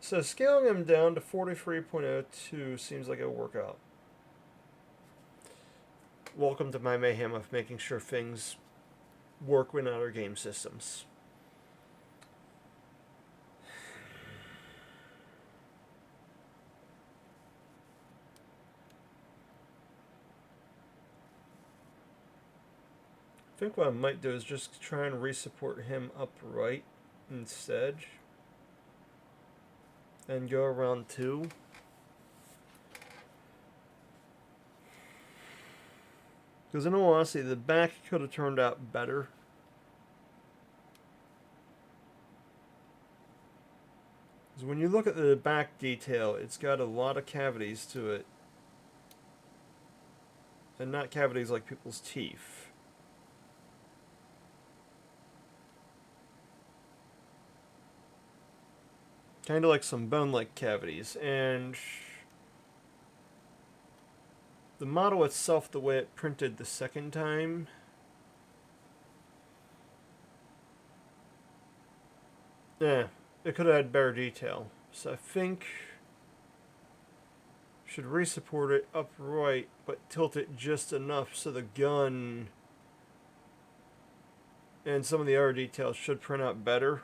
So scaling him down to 43.02 seems like it'll work out. welcome to my mayhem of making sure things work within other game systems. I think what I might do is just try and resupport him upright instead. And go around 2. Because in all honesty, the back could have turned out better. Because when you look at the back detail, it's got a lot of cavities to it. And not cavities like people's teeth. Kind of like some bone-like cavities. And the model itself, the way it printed the second time, yeah, it could have had better detail. So I think should resupport it upright, but tilt it just enough so the gun and some of the other details should print out better.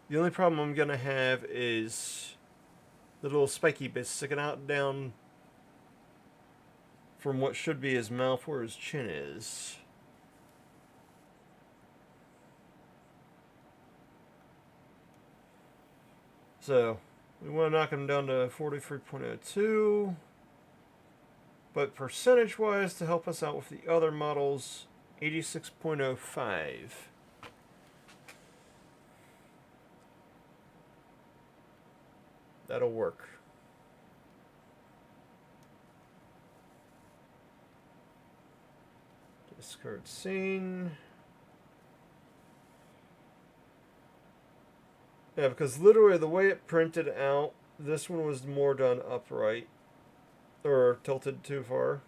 The only problem I'm going to have is the little spiky bits sticking out down from what should be his mouth where his chin is. So, we want to knock him down to 43.02. But percentage-wise, to help us out with the other models, 86.05. That'll work. Discard scene. Yeah, because literally the way it printed out, this one was more done upright. Or tilted too far.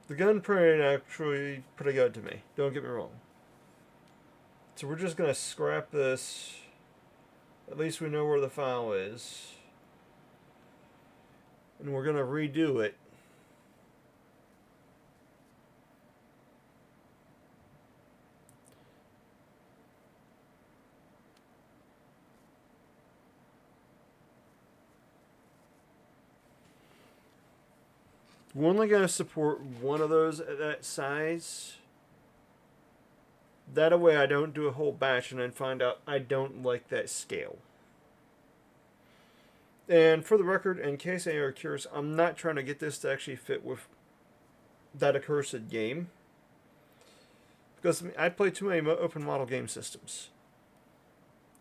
The gun printed actually pretty good to me. Don't get me wrong. So we're just going to scrap this. At least we know where the file is. And we're going to redo it. We're only going to support one of those at that size. That way I don't do a whole batch and then find out I don't like that scale. And for the record, in case any are curious, I'm not trying to get this to actually fit with that accursed game. Because I play too many open model game systems.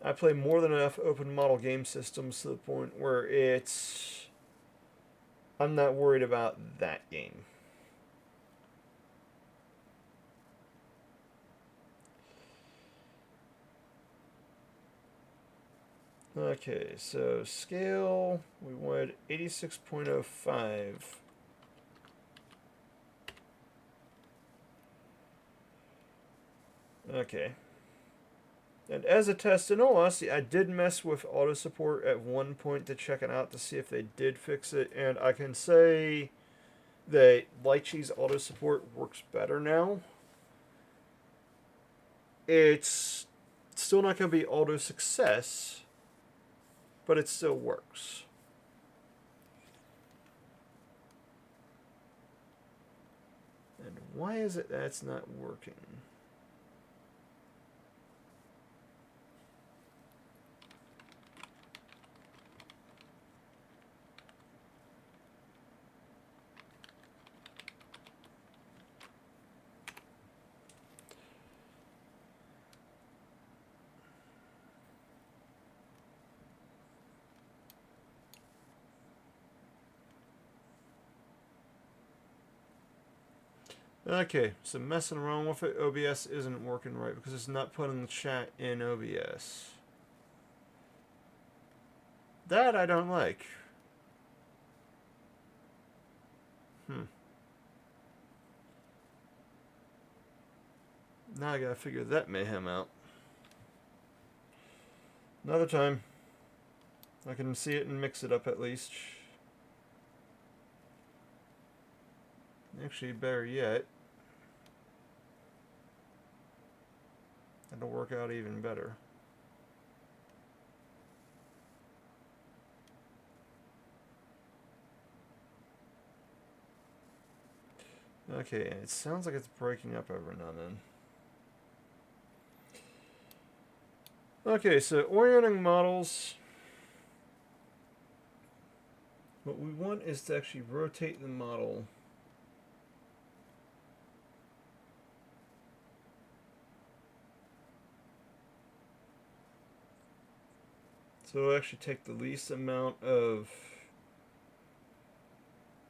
I play more than enough open model game systems to the point where I'm not worried about that game. Okay, so scale, we wanted 86.05. Okay. And as a test, in all honesty, I did mess with auto support at one point to check it out to see if they did fix it. And I can say that Lychee's auto support works better now. It's still not going to be auto success, but it still works. And why is it that's not working? Okay, so messing around with it, OBS isn't working right because it's not putting the chat in OBS. That I don't like. Now I gotta figure that mayhem out. Another time. I can see it and mix it up at least. Actually, better yet, that'll work out even better. Okay, it sounds like it's breaking up every now and then. Okay, so orienting models. What we want is to actually rotate the model so it'll actually take the least amount of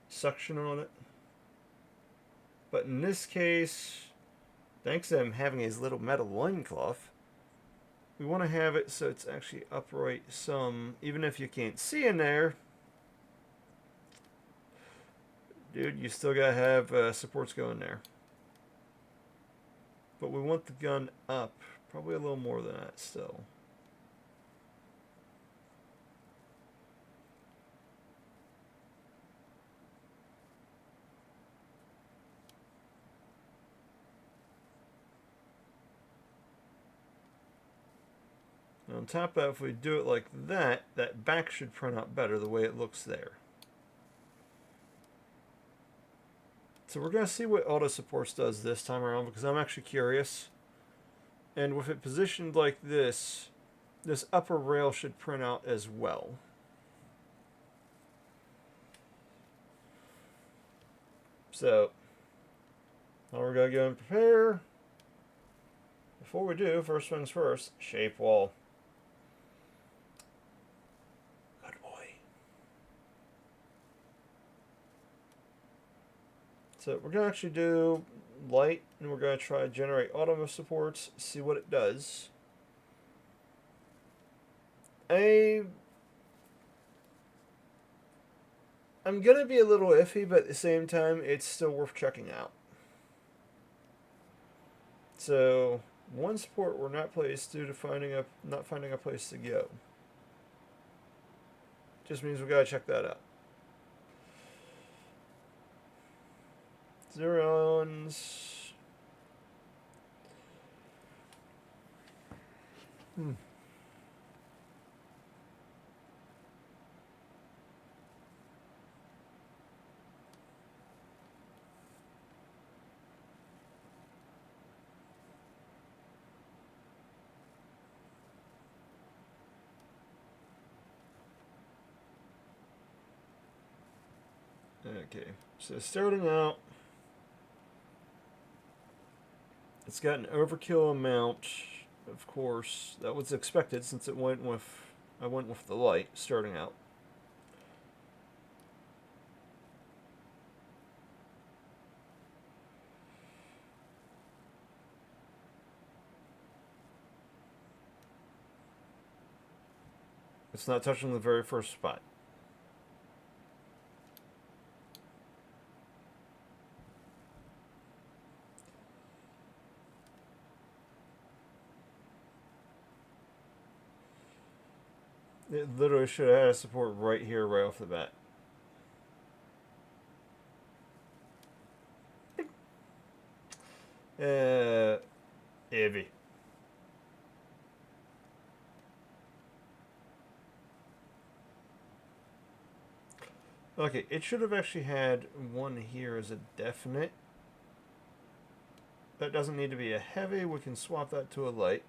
suction on it. But in this case, thanks to him having his little metal loincloth, we want to have it so it's actually upright some, even if you can't see in there. Dude, you still gotta have supports going there. But we want the gun up, probably a little more than that still. And on top of that, if we do it like that, that back should print out better the way it looks there. So we're going to see what auto supports does this time around because I'm actually curious. And with it positioned like this upper rail should print out as well. So, now we're going to go and prepare. Before we do, first things first, shape wall. Good boy. So we're going to actually do light, and we're going to try to generate auto supports, see what it does. I'm going to be a little iffy, but at the same time, it's still worth checking out. So, one support we're not placed due to not finding a place to go. Just means we gotta check that out. Zeros. Okay, so starting out, it's got an overkill amount, of course. That was expected since I went with the light starting out. It's not touching the very first spot. It literally should have had a support right here, right off the bat. Heavy. Okay, it should have actually had one here as a definite. That doesn't need to be a heavy. We can swap that to a light.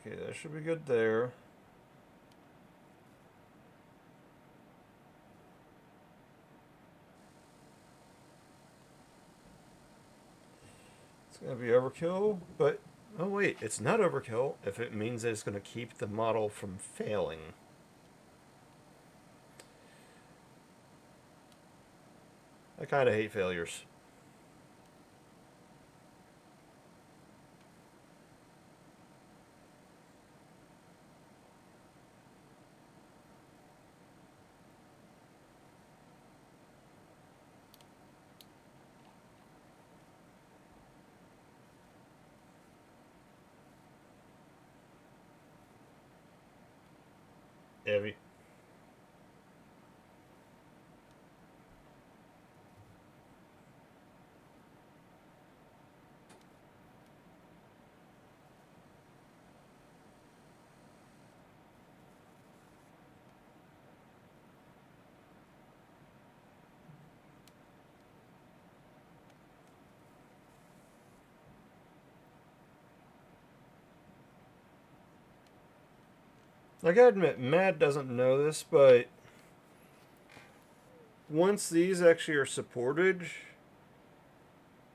Okay, that should be good there. It's going to be overkill, but oh wait, it's not overkill if it means that it's going to keep the model from failing. I kind of hate failures. Every I gotta admit, Matt doesn't know this, but once these actually are supported,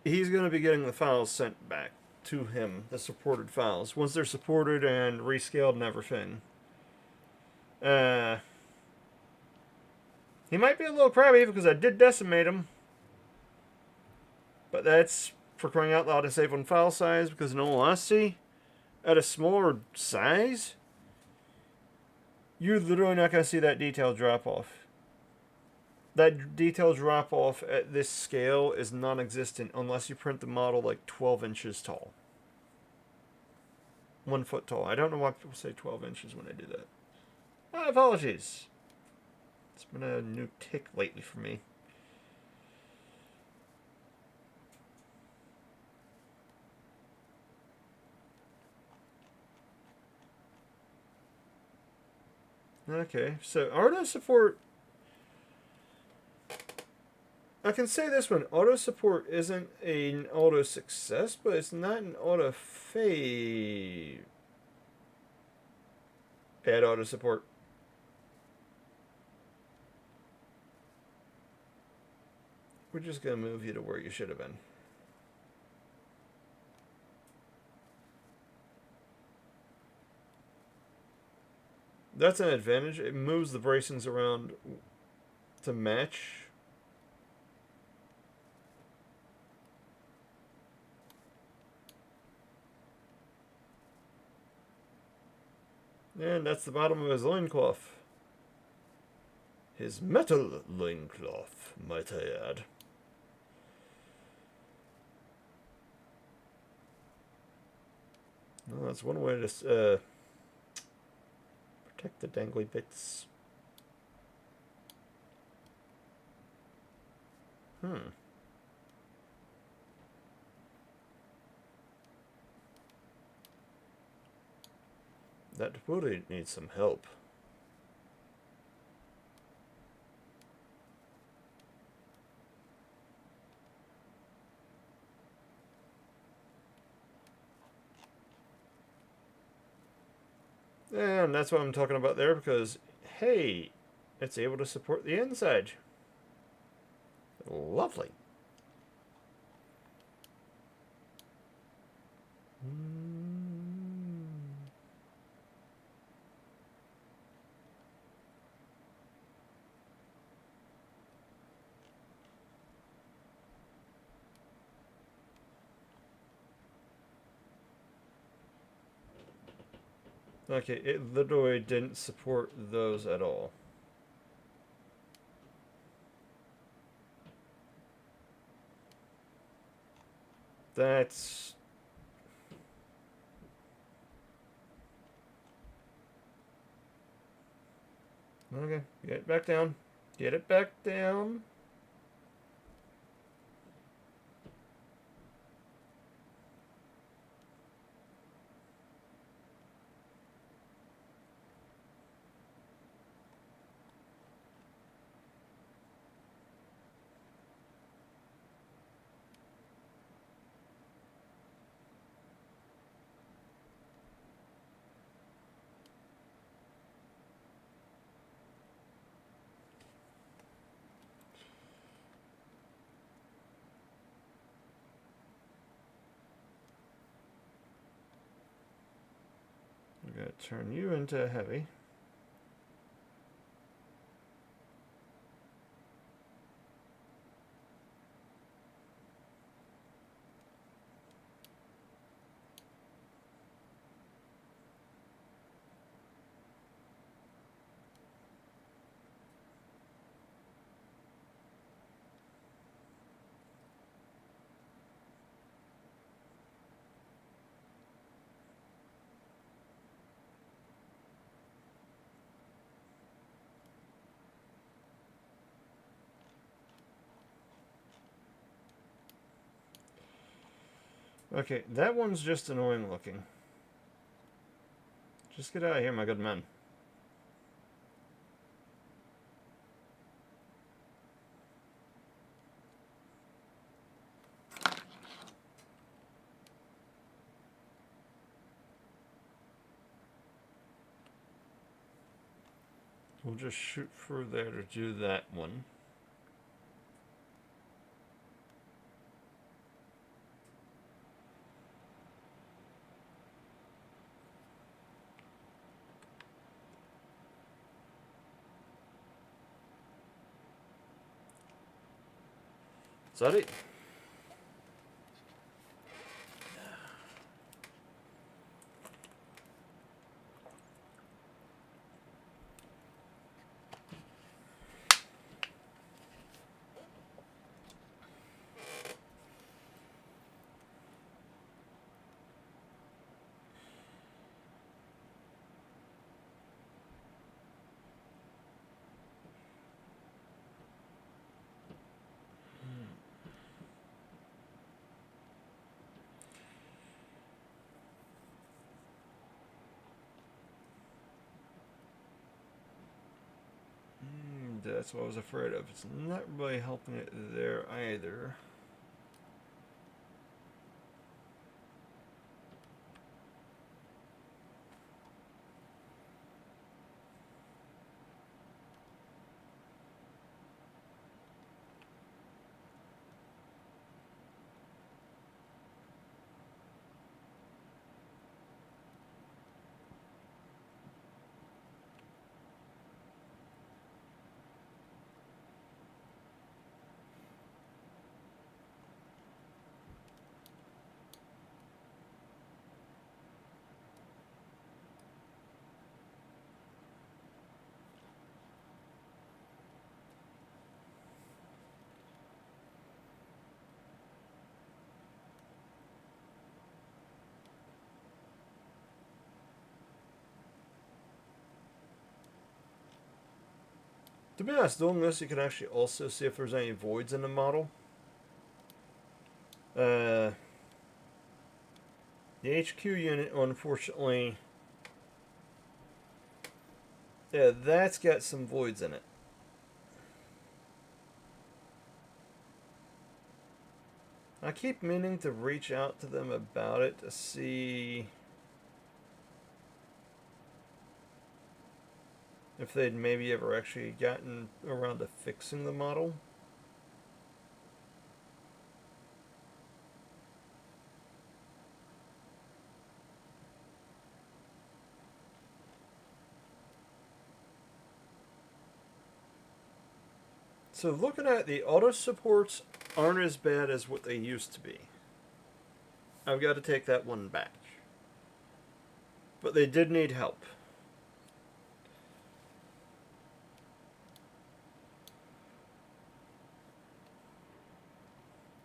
he's going to be getting the files sent back to him, the supported files, once they're supported and rescaled and everything. He might be a little crabby because I did decimate him, but that's for crying out loud to save on file size, because in all honesty, at a smaller size, you're literally not going to see that detail drop off. That detail drop off at this scale is non-existent unless you print the model like 12 inches tall. 1 foot tall. I don't know why people say 12 inches when I do that. My apologies. It's been a new tick lately for me. Okay, so auto support. I can say this one: auto support isn't an auto success, but it's not an auto fail. Bad auto support. We're just gonna move you to where you should have been. That's an advantage. It moves the bracings around to match. And that's the bottom of his loincloth. His metal loincloth, might I add. Well, that's one way to protect the dangly bits. That really needs some help. And that's what I'm talking about there, because, hey, it's able to support the inside. Lovely. Okay, it literally didn't support those at all. That's... Okay, get it back down. Get it back down. I'm going to turn you into heavy. Okay, that one's just annoying looking. Just get out of here, my good man. We'll just shoot through there to do that one. Sorry. That's what I was afraid of. It's not really helping it there either. To be honest, doing this, you can actually also see if there's any voids in the model. The HQ unit, unfortunately, yeah, that's got some voids in it. I keep meaning to reach out to them about it to see if they'd maybe ever actually gotten around to fixing the model. So looking at it, the auto supports aren't as bad as what they used to be. I've got to take that one back. But they did need help.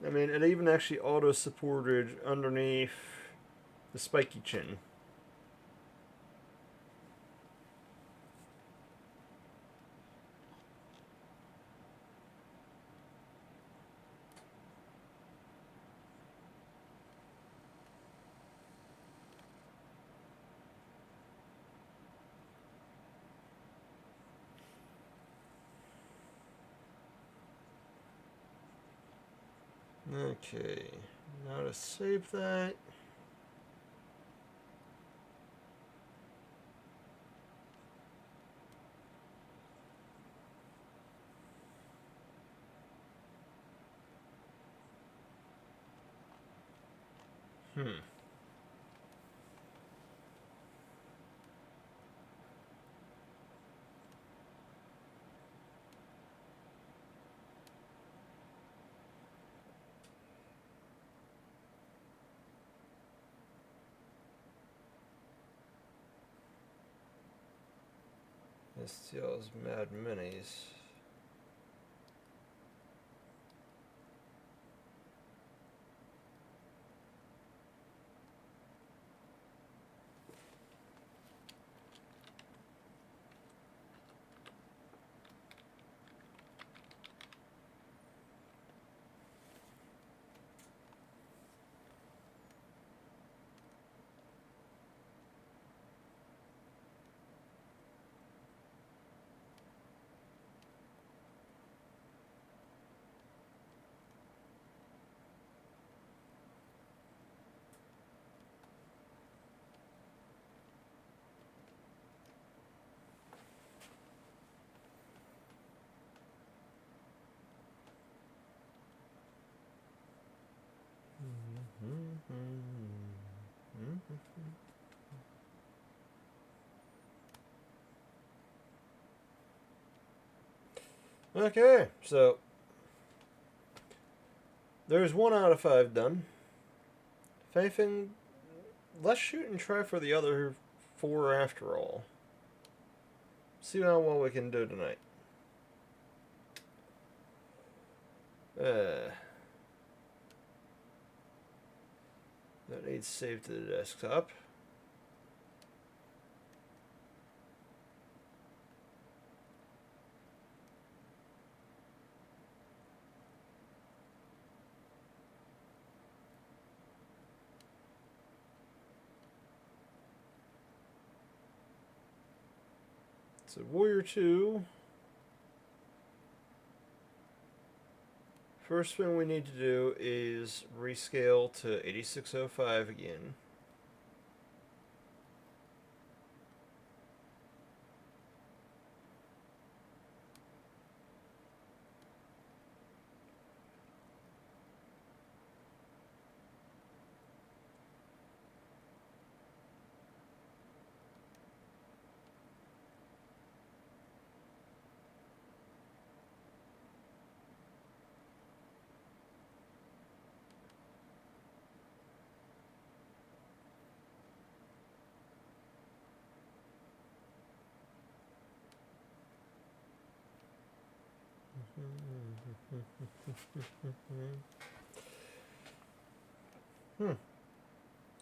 I mean, it even actually auto-supported underneath the spiky chin. Okay, now to save that. STL's Mad Minis. Okay, so there's 1 out of 5 done. If anything, let's shoot and try for the other 4 after all. See how well we can do tonight. That needs saved to the desktop. So Warrior 2. First thing we need to do is rescale to 8605 again.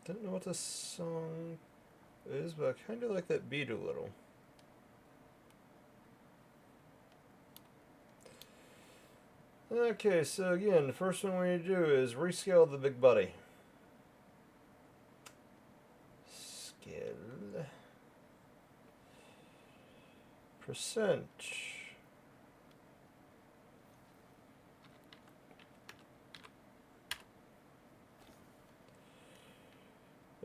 Don't know what this song is, but I kind of like that beat a little. Okay, so again, the first one we need to do is rescale the big buddy. Scale. Percent.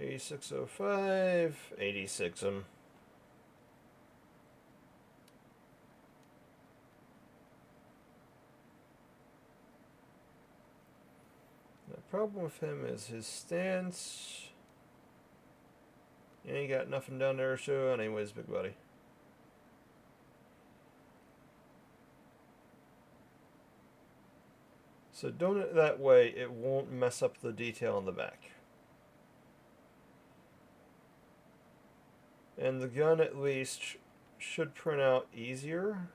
8605, 86 'em. The problem with him is his stance. You ain't got nothing down there, so anyways, big buddy. So doing it that way, it won't mess up the detail on the back. And the gun at least should print out easier.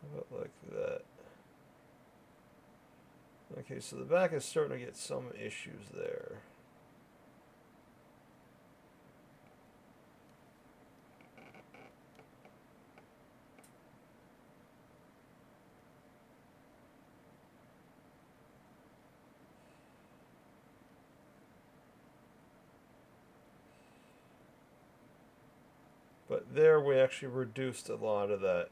How about like that? Okay, so the back is starting to get some issues there. But there we actually reduced a lot of that.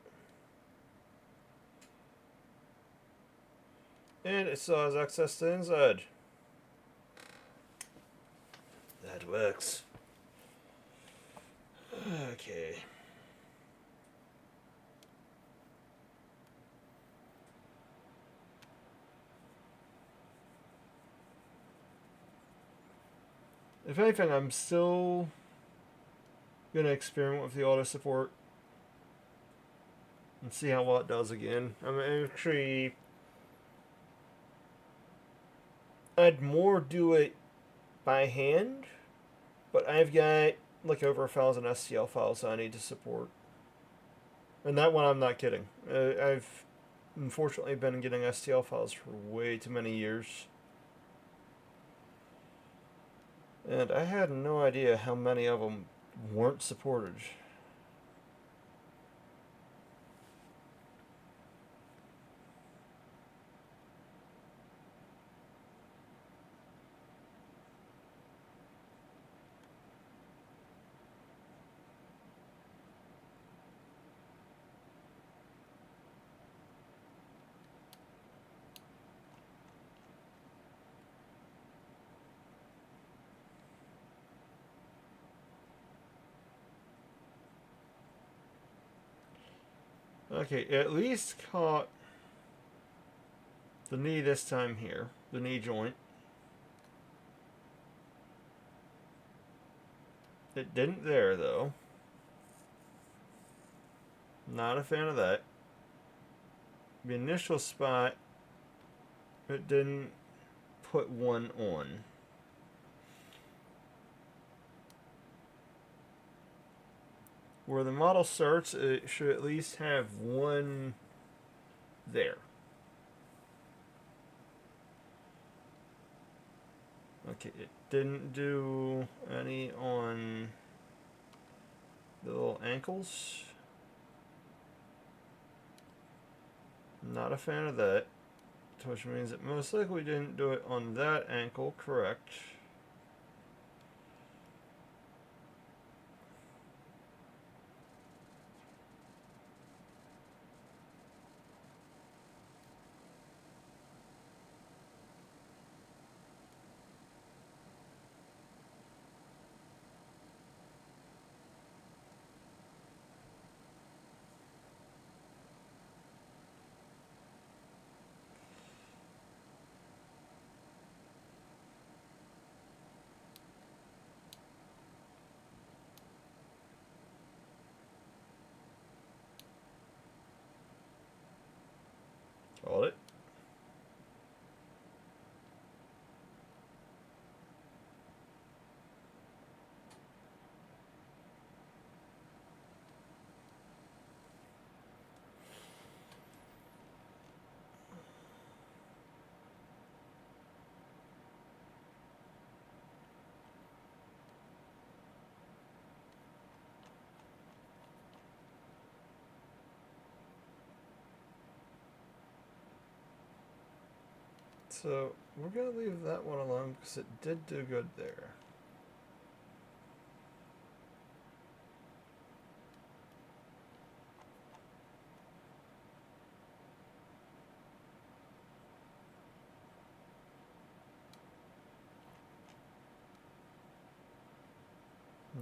And it still has access to inside. That works. Okay. If anything, I'm still gonna experiment with the auto support and see how well it does again. I'm actually, I'd more do it by hand, but I've got like over 1,000 STL files I need to support, and that one I'm not kidding. I've unfortunately been getting STL files for way too many years. And I had no idea how many of them weren't supported. Okay, at least caught the knee this time here, the knee joint. It didn't there, though. Not a fan of that. The initial spot, it didn't put one on. Where the model starts, it should at least have one there. Okay, it didn't do any on the little ankles. Not a fan of that. Which means it most likely didn't do it on that ankle, correct. Got it. So we're going to leave that one alone because it did do good there.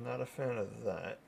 Not a fan of that.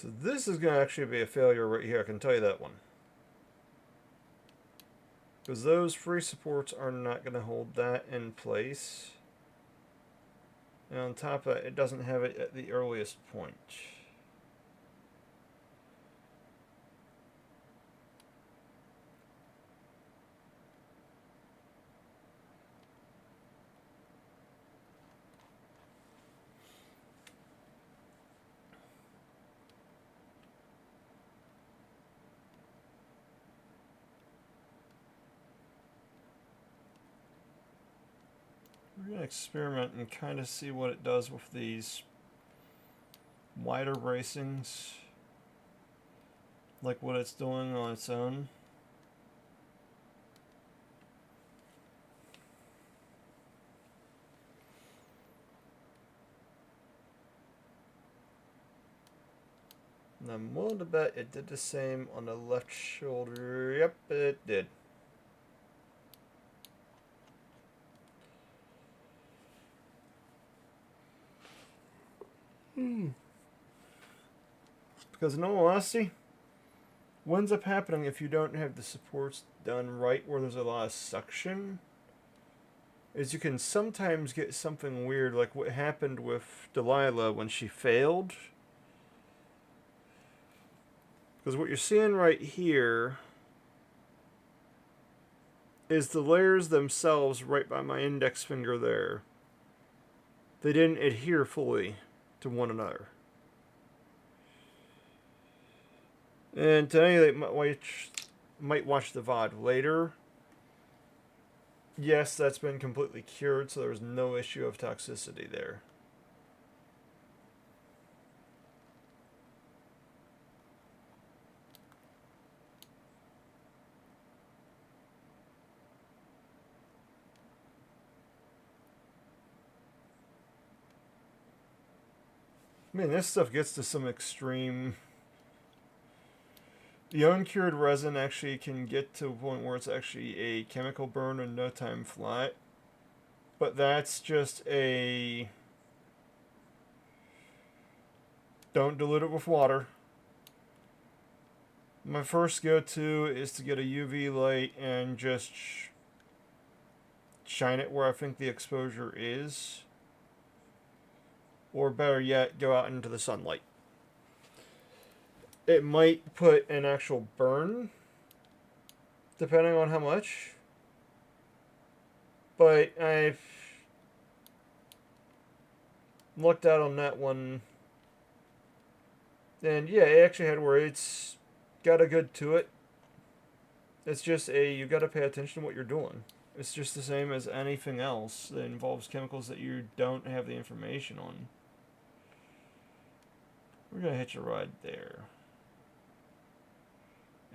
So this is going to actually be a failure right here, I can tell you that one. Because those free supports are not going to hold that in place. And on top of that, it doesn't have it at the earliest point. We're going to experiment and kind of see what it does with these wider bracings, like what it's doing on its own. And I'm willing to bet it did the same on the left shoulder. Yep, it did. Because in all honesty, what ends up happening if you don't have the supports done right where there's a lot of suction is you can sometimes get something weird like what happened with Delilah when she failed. Because what you're seeing right here is the layers themselves right by my index finger there. They didn't adhere fully to one another. And to any that might watch the VOD later, yes, that's been completely cured, so there's no issue of toxicity there. I mean, this stuff gets to some extreme. The uncured resin actually can get to a point where it's actually a chemical burn in no time flat. But that's just a... Don't dilute it with water. My first go-to is to get a UV light and just shine it where I think the exposure is. Or better yet, go out into the sunlight. It might put an actual burn, depending on how much. But I've looked out on that one, and yeah, it actually had where it's got a good to it. It's just you got to pay attention to what you're doing. It's just the same as anything else that involves chemicals that you don't have the information on. We're gonna hitch a ride there.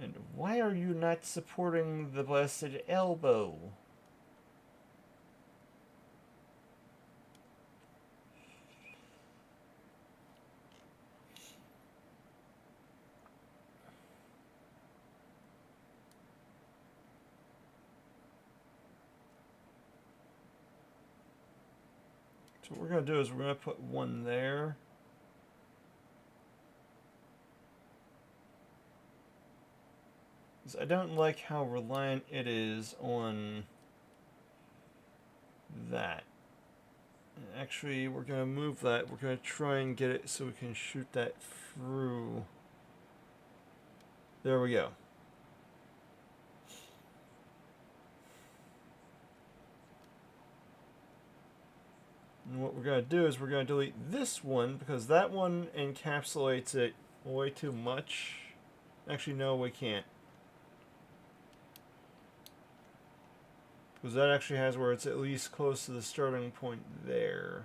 And why are you not supporting the blasted elbow? So what we're going to do is we're going to put one there. Because I don't like how reliant it is on that. Actually, we're going to move that. We're going to try and get it so we can shoot that through. There we go. And what we're going to do is we're going to delete this one because that one encapsulates it way too much. Actually, no, we can't. Because that actually has where it's at least close to the starting point there.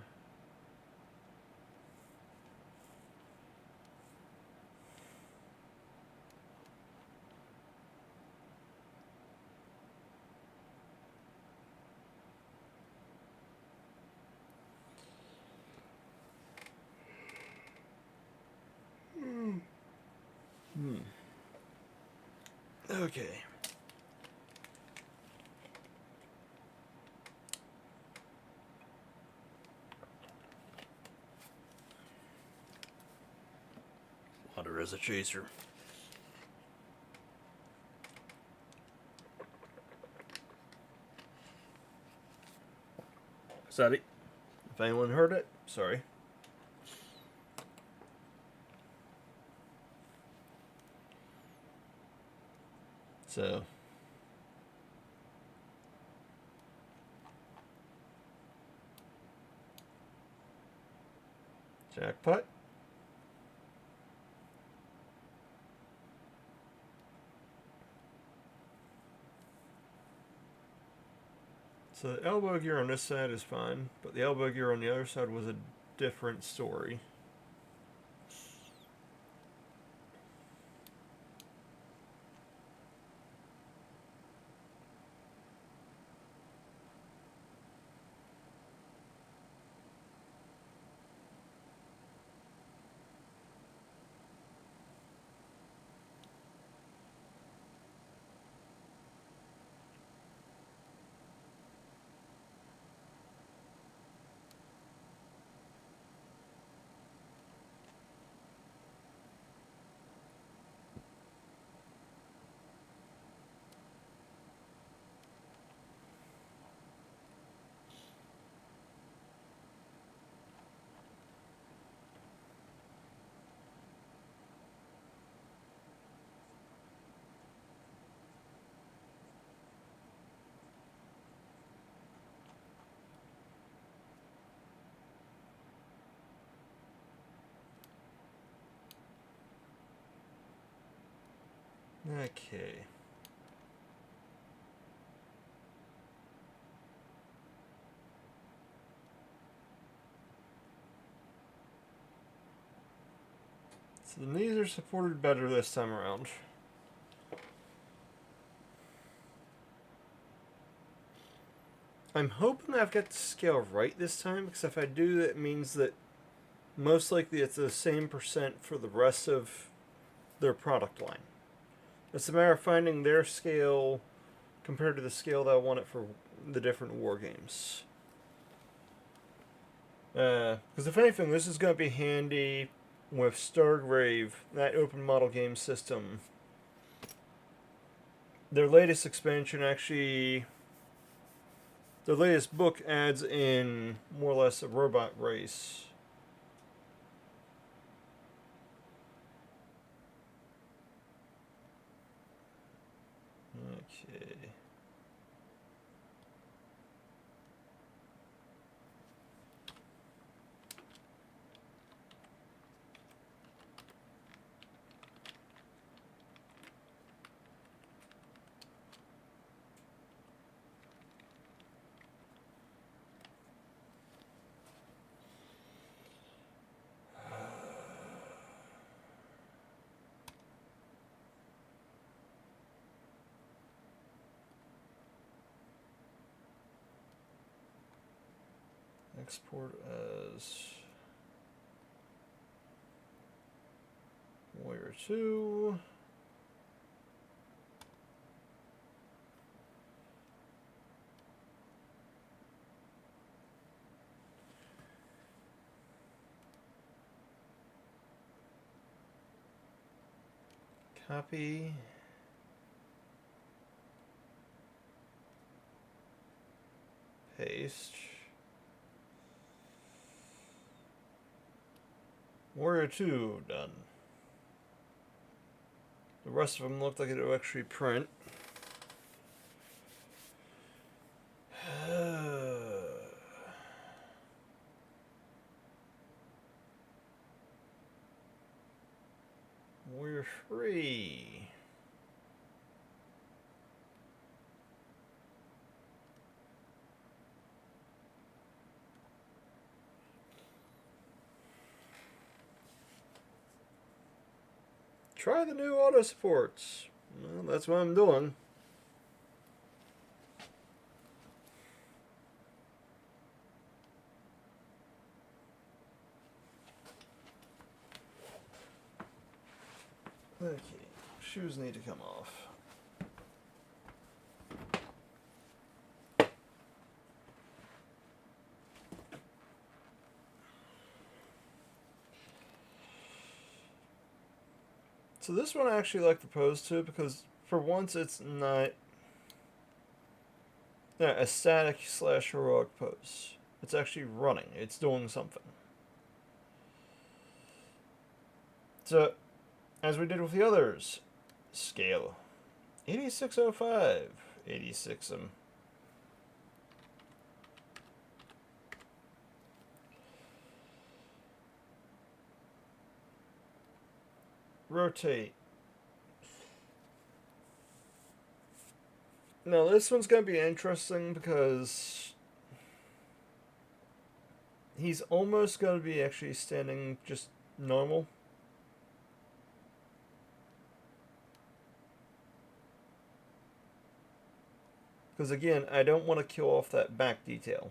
Okay. Water as a chaser. Is that it? If anyone heard it, sorry. So, jackpot. So the elbow gear on this side is fine, but the elbow gear on the other side was a different story. Okay. So the knees are supported better this time around. I'm hoping I've got the scale right this time, because if I do, that means that most likely it's the same percent for the rest of their product line. It's a matter of finding their scale compared to the scale that I want it for the different war games. Because if anything, this is going to be handy with Stargrave, that open model game system. Their latest expansion actually, their latest book adds in more or less a robot race. Okay. Export as Warrior 2. Copy. Paste. Warrior 2 done. The rest of them look like it'll actually print. Warrior 3. Try the new auto supports. Well, that's what I'm doing. Okay, shoes need to come off. So this one I actually like the pose to because for once it's not a static / heroic pose. It's actually running. It's doing something. So, as we did with the others, scale 8605, 86 'em. Rotate. Now this one's going to be interesting because he's almost going to be actually standing just normal. Because again, I don't want to kill off that back detail.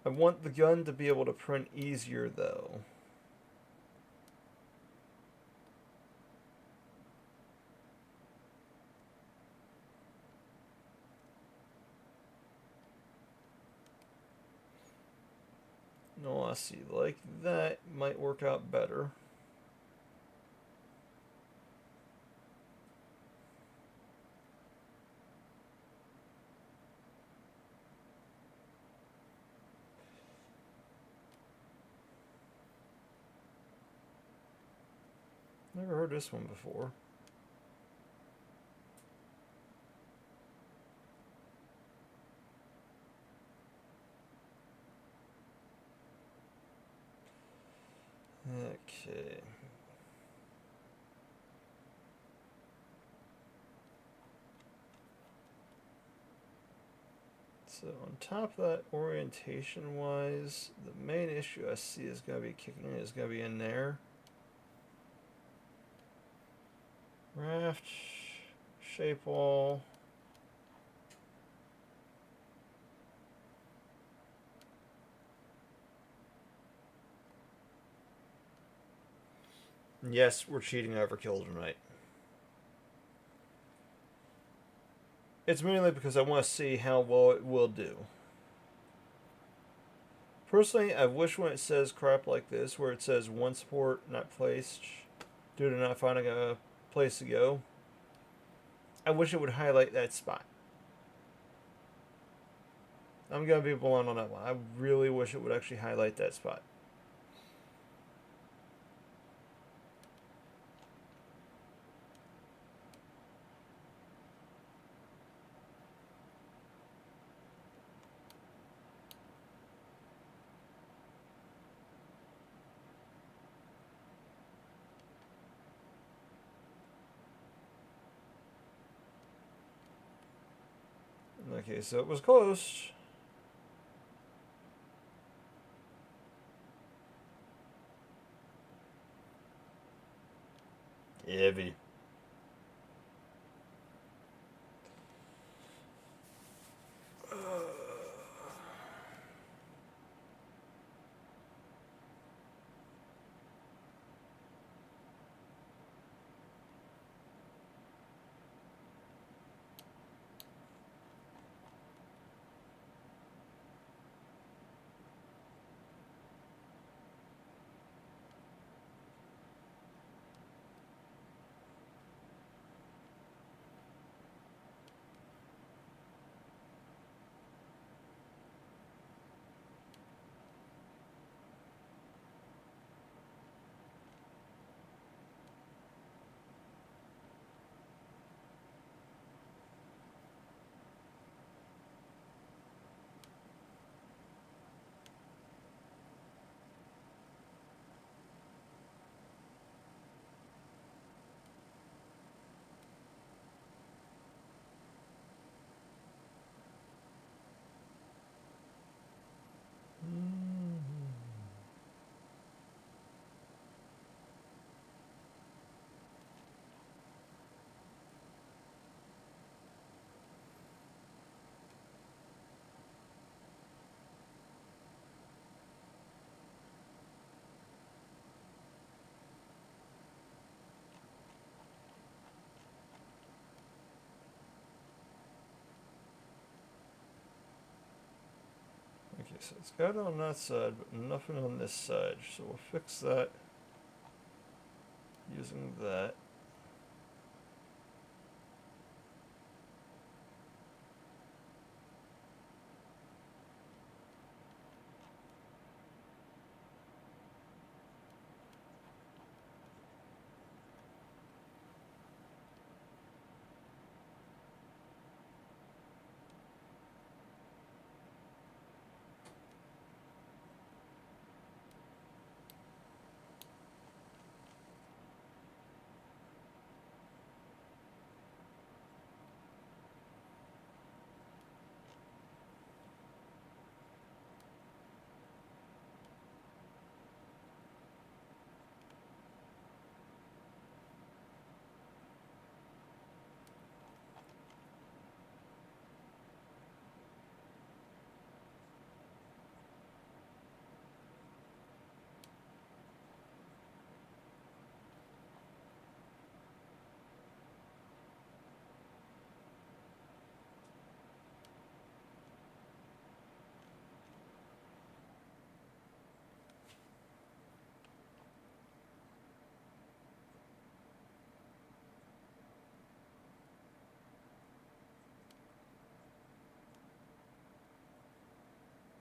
I want the gun to be able to print easier though. No, I see. Like that might work out better. Never heard this one before. Okay. So on top of that, orientation-wise, the main issue I see is going to be kicking is going to be in there. Raft, shape wall. Yes, we're cheating overkill tonight. It's mainly because I want to see how well it will do. Personally, I wish when it says crap like this, where it says one support not placed due to not finding a place to go, I wish it would highlight that spot. I'm going to be blunt on that one. I really wish it would actually highlight that spot. Okay, so it was close. Heavy. Okay, so it's got it on that side, but nothing on this side. So we'll fix that using that.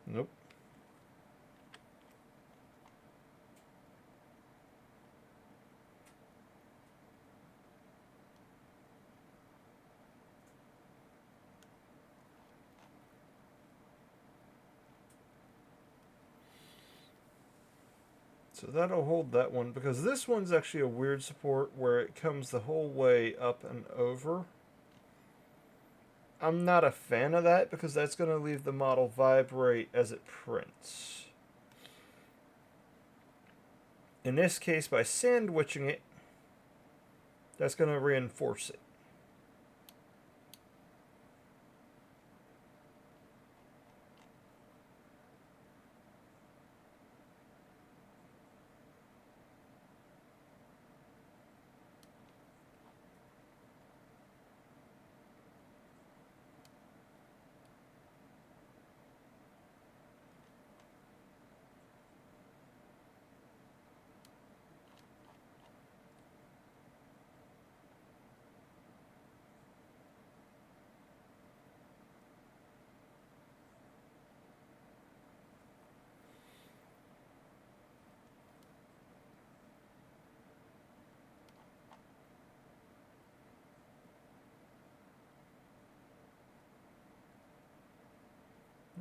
Nope. So that'll hold that one, because this one's actually a weird support where it comes the whole way up and over. I'm not a fan of that because that's going to leave the model vibrate as it prints. In this case, by sandwiching it, that's going to reinforce it.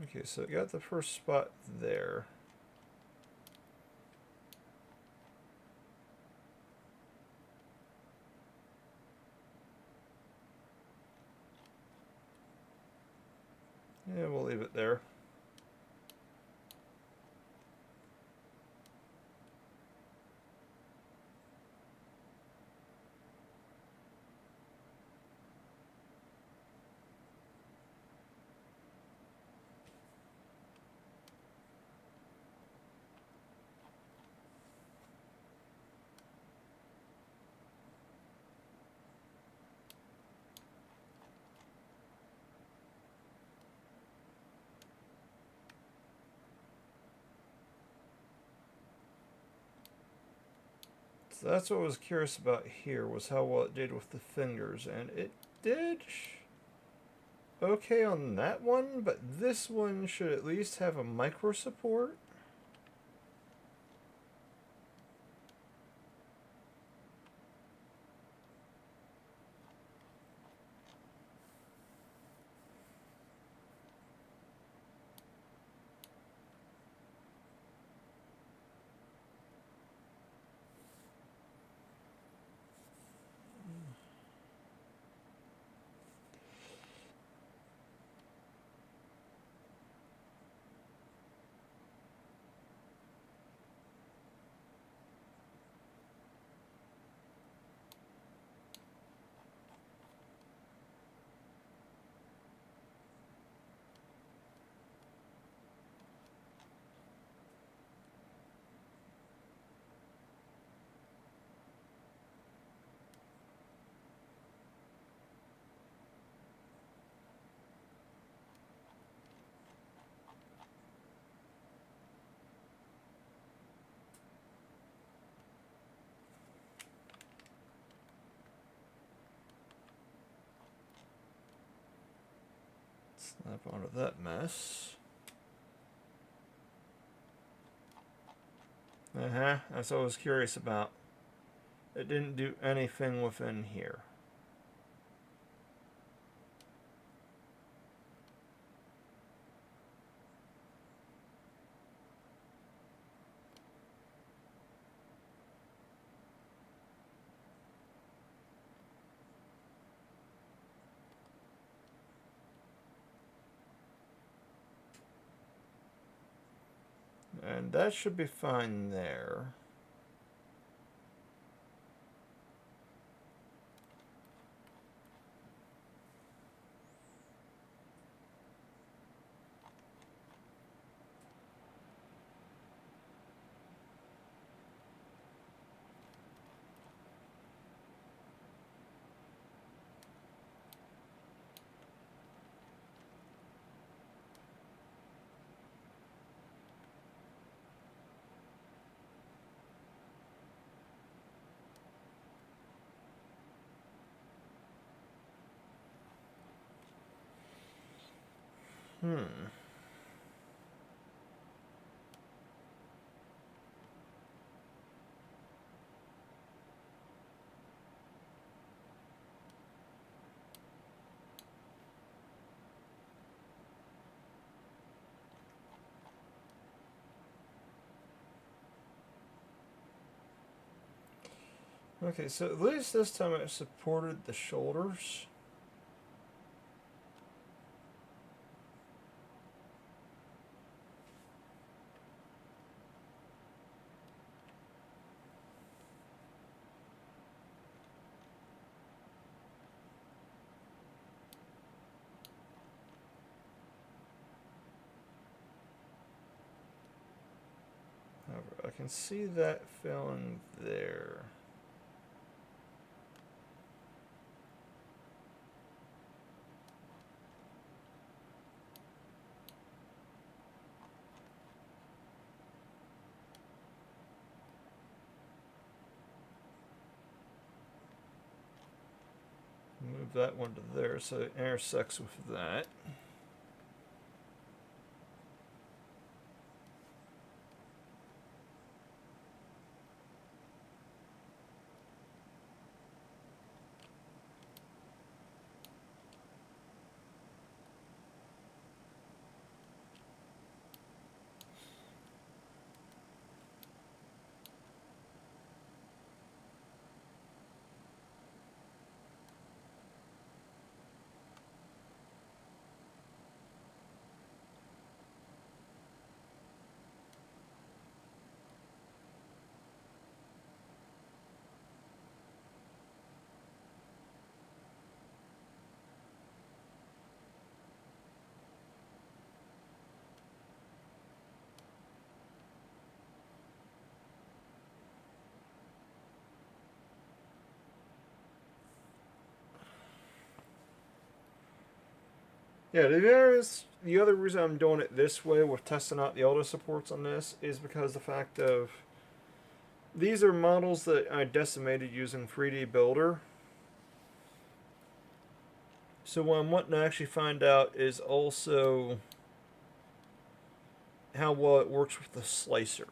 Okay, so it got the first spot there. Yeah, we'll leave it there. So that's what I was curious about here, was how well it did with the fingers, and it did okay on that one, but this one should at least have a micro support. Snap onto that mess. That's what I was curious about. It didn't do anything within here. And that should be fine there. Okay, so at least this time it supported the shoulders. However, I can see that filling there. Move that one to there so it intersects with that. Yeah, the other reason I'm doing it this way with testing out the auto supports on this is because the fact of these are models that I decimated using 3D Builder. So what I'm wanting to actually find out is also how well it works with the slicer.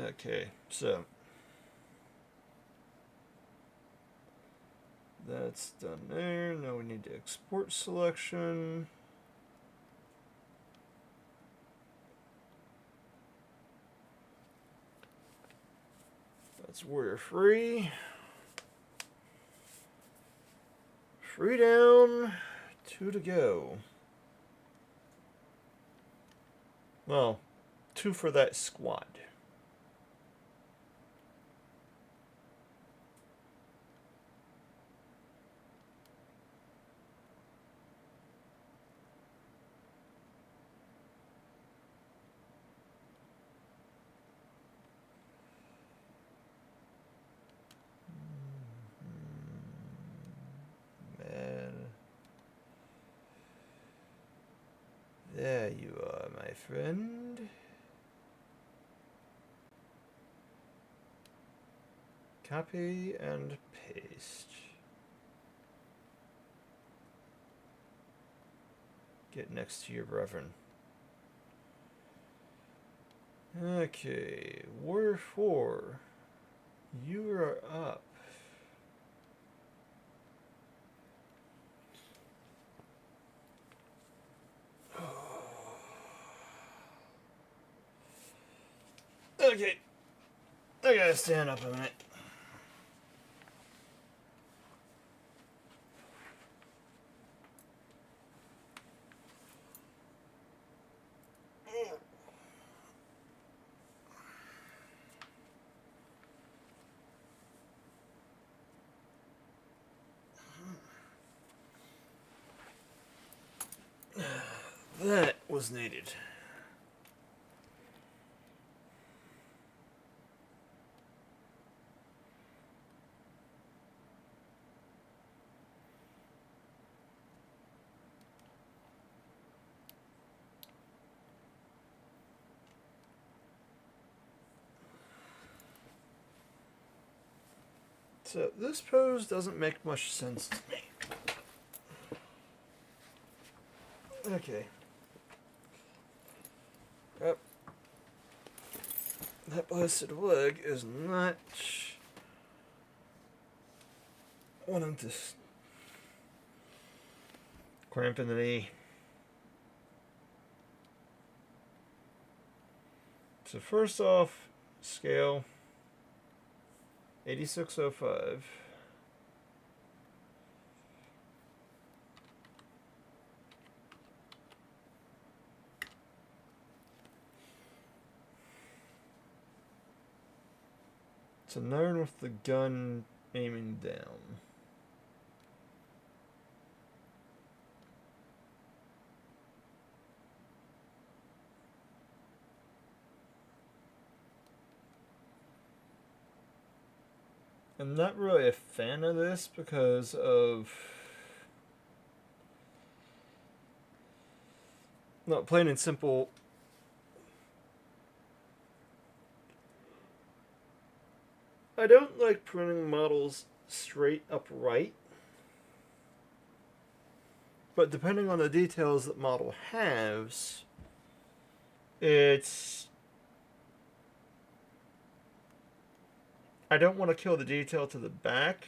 Okay, so that's done there. Now we need to export selection. That's Warrior Free. Free down. 2 to go. Well, 2 for that squad. Man. There you are, my friend. Copy and paste. Get next to your brethren. Okay, Warrior 4. You are up. Okay, I gotta stand up a minute. That was needed. So this pose doesn't make much sense to me. Okay. Yep. That blasted leg is not wanting to cramp in the knee. So first off, scale 8605. It's a 9 with the gun aiming down. I'm not really a fan of this because of, not plain and simple, I don't like printing models straight upright, but depending on the details that model has, it's, I don't want to kill the detail to the back.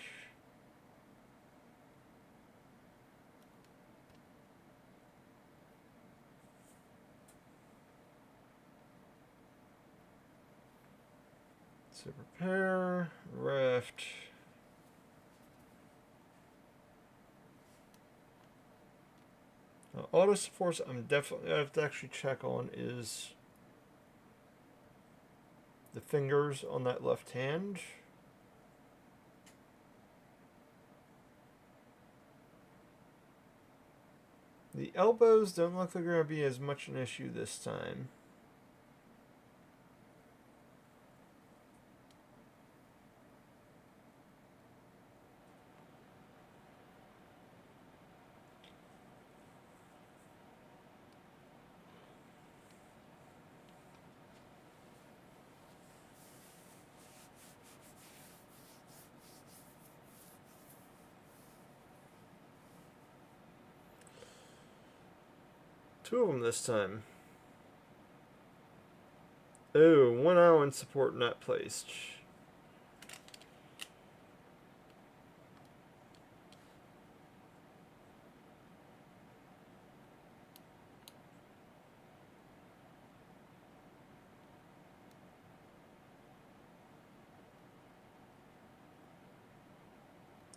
So prepare, raft. Auto supports I'm definitely I have to actually check on is the fingers on that left hand. The elbows don't look like they're going to be as much an issue this time. Two of them this time. Oh, one island support not placed.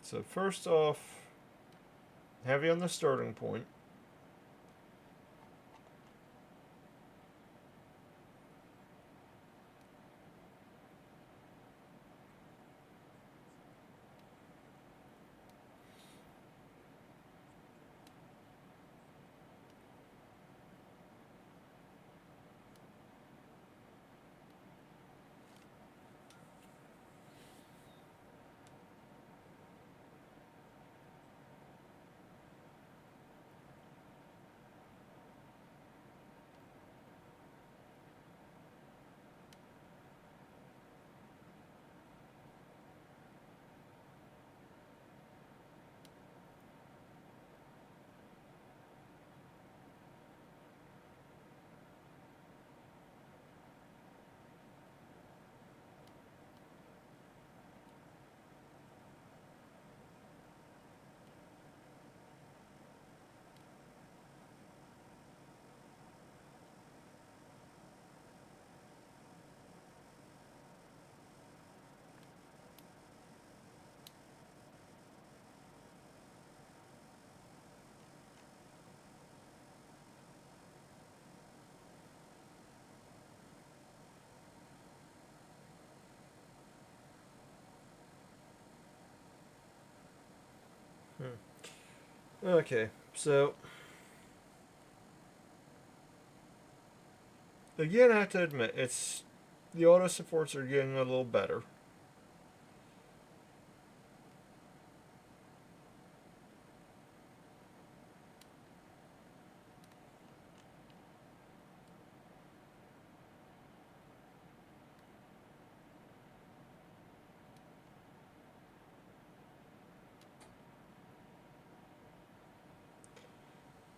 So first off, heavy on the starting point. Okay, so again, I have to admit, it's the auto supports are getting a little better.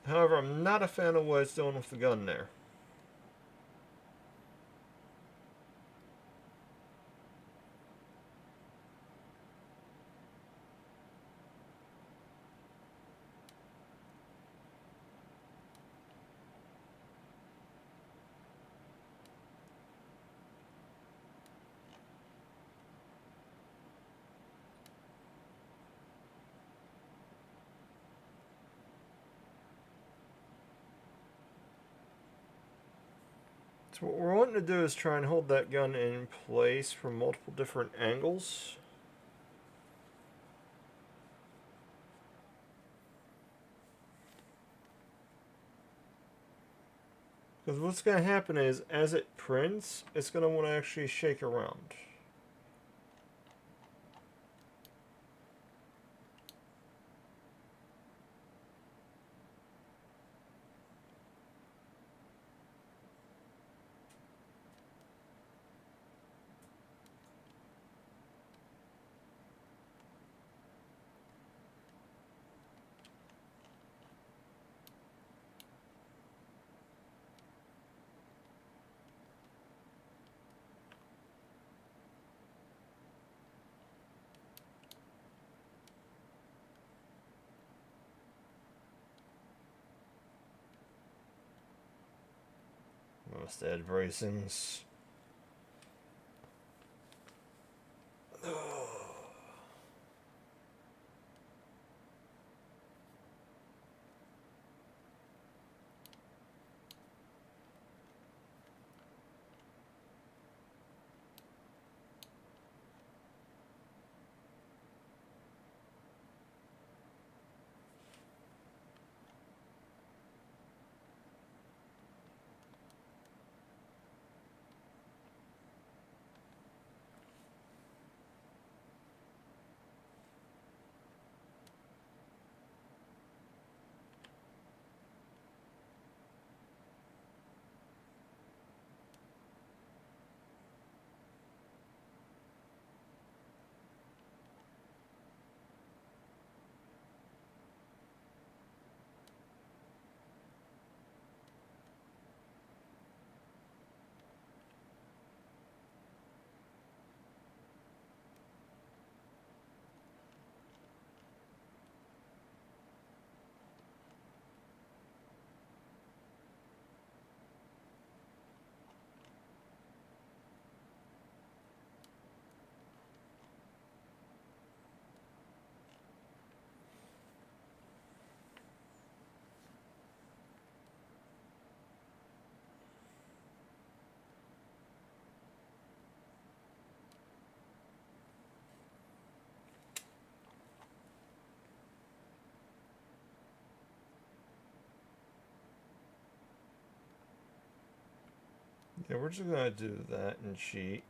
However, I'm not a fan of what it's doing with the gun there. So what we're wanting to do is try and hold that gun in place from multiple different angles. Because what's going to happen is, as it prints, it's going to want to actually shake around. Must add bracings. Yeah, we're just gonna do that and cheat.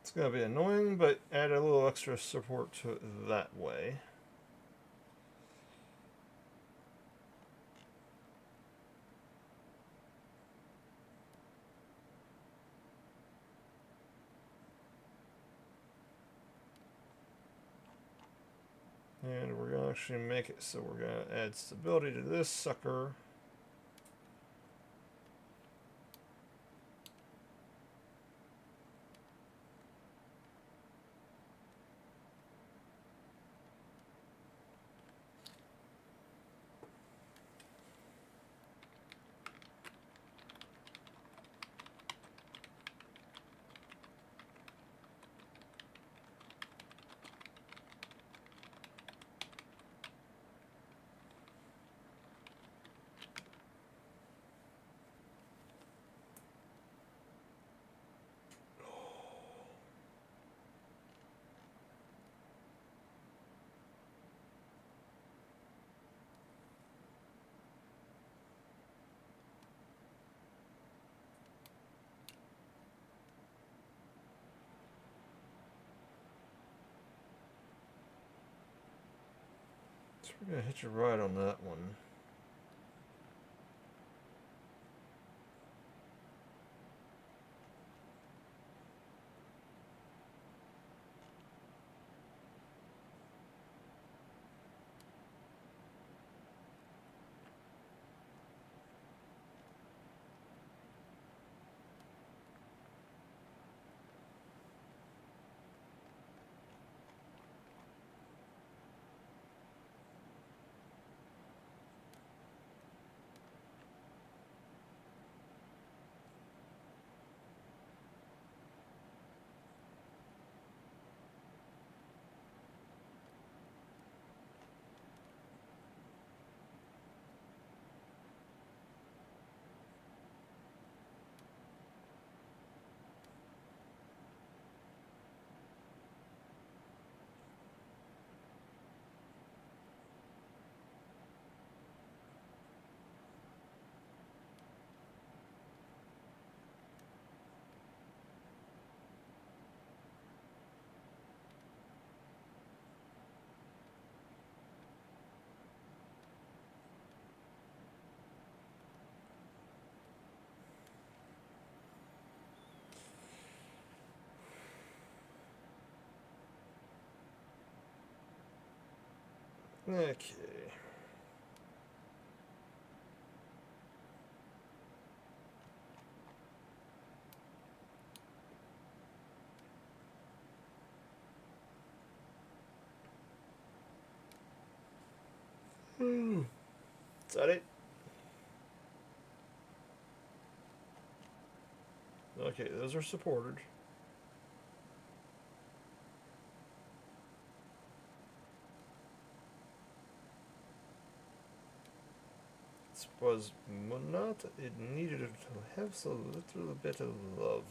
It's gonna be annoying, but add a little extra support to it that way. And we're gonna actually make it so we're gonna add stability to this sucker. So we're gonna hit you right on that one. Okay. Is that it? Okay, those are supported. This was not. It needed to have so little bit of love.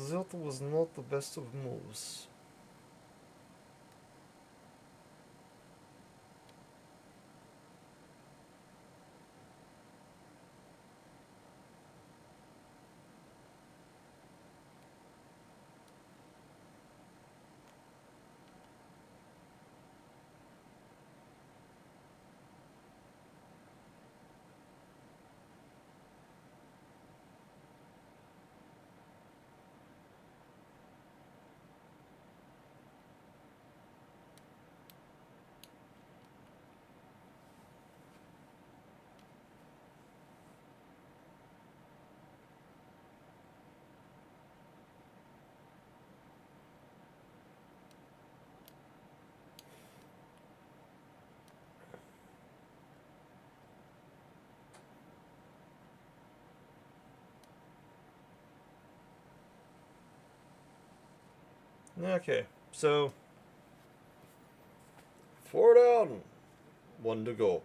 That was not the best of moves. Okay, so 4 down, 1 to go.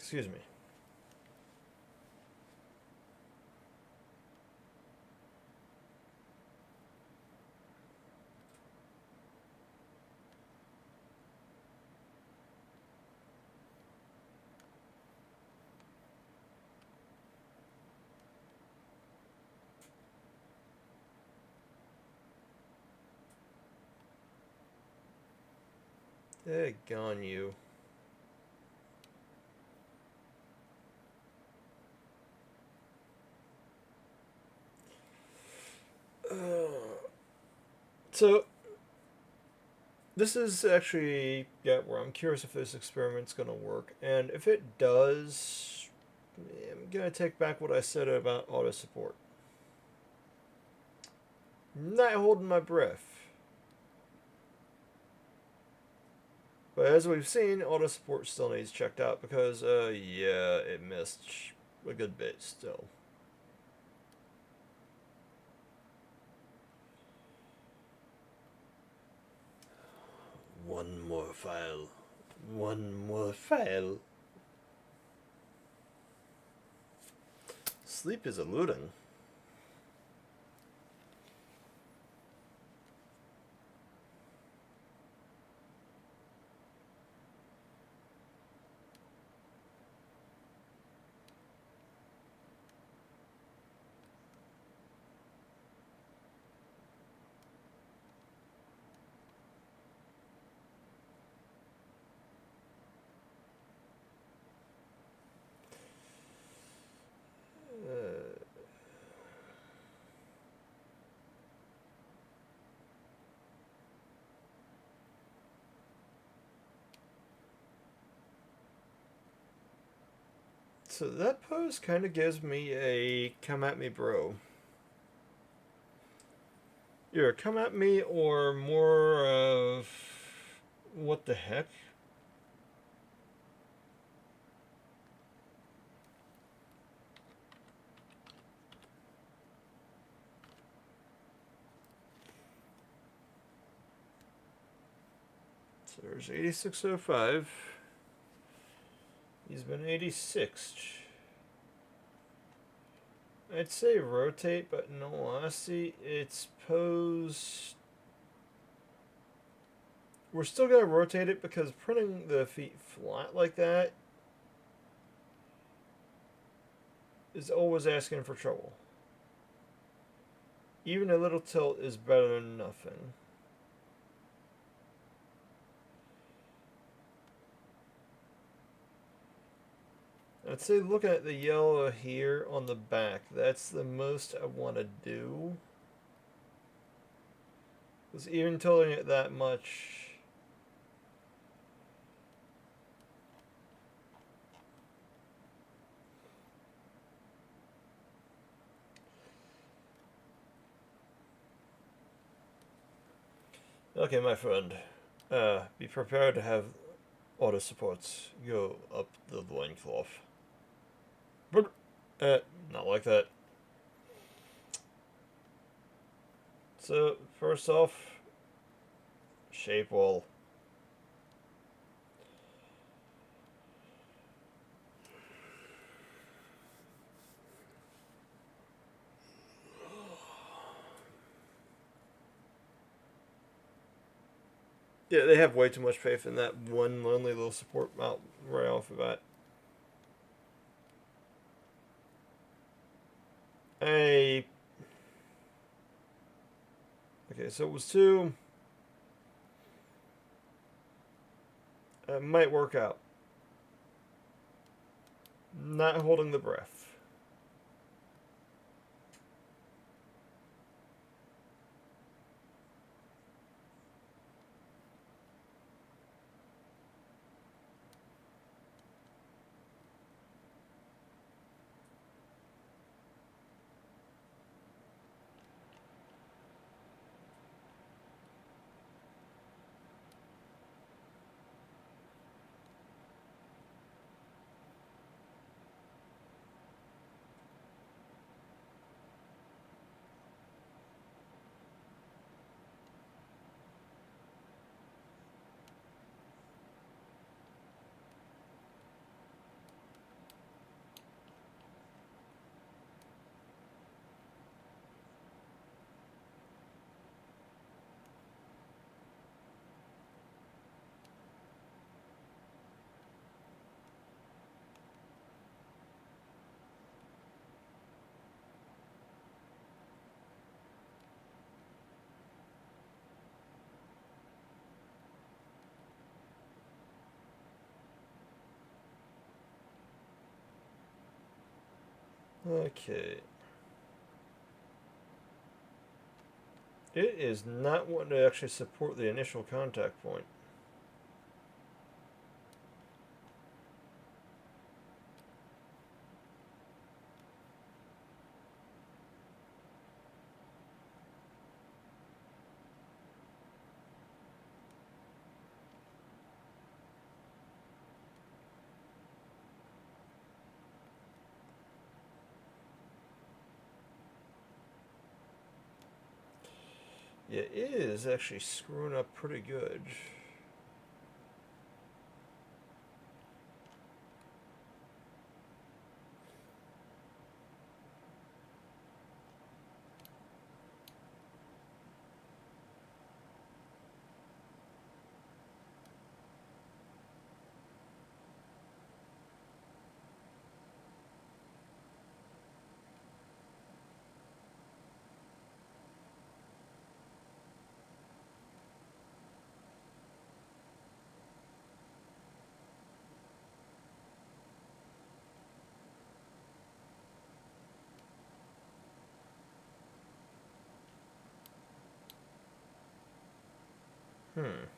Excuse me. Daggone you. So, this is actually where I'm curious if this experiment's going to work. And if it does, I'm going to take back what I said about auto support. Not holding my breath. But as we've seen, auto support still needs checked out because, yeah, it missed a good bit still. One more file. One more file. Sleep is eluding. So that pose kind of gives me a come at me, bro. Either come at me or more of what the heck? So there's 8605. He's been 86. I'd say rotate, but in all honesty, it's pose. We're still going to rotate it because printing the feet flat like that is always asking for trouble. Even a little tilt is better than nothing. I'd say looking at the yellow here on the back, that's the most I want to do. Because even tilting it that much... Okay, my friend. Be prepared to have auto supports go up the loincloth. Not like that. So, first off, shape wall. Yeah, they have way too much faith in that one lonely little support mount right off the bat. Okay, so it was 2. It might work out. Not holding the breath. Okay. It is not wanting to actually support the initial contact point. Yeah, it is actually screwing up pretty good. Hmm.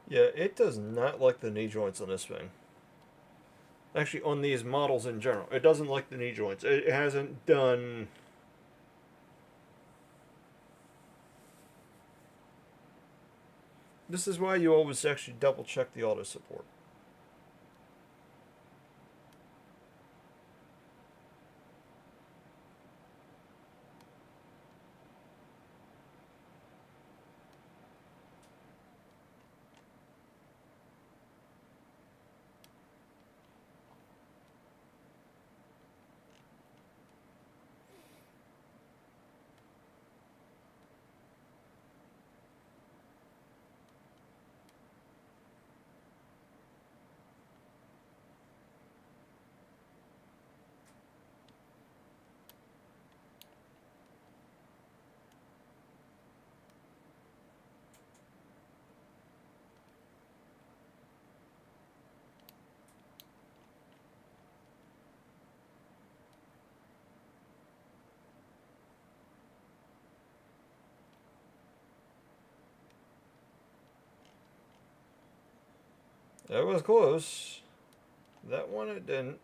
Yeah, it does not like the knee joints on this thing. Actually, on these models in general, it doesn't like the knee joints. It hasn't done. This is why you always actually double check the auto support. That was close. That one it didn't.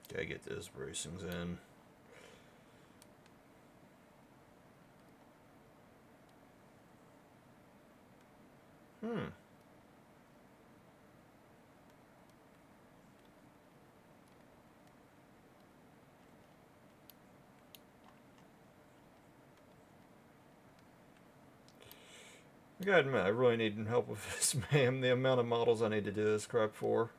Gotta get those bracings in. I gotta admit, I really need help with this, man. The amount of models I need to do this crap for.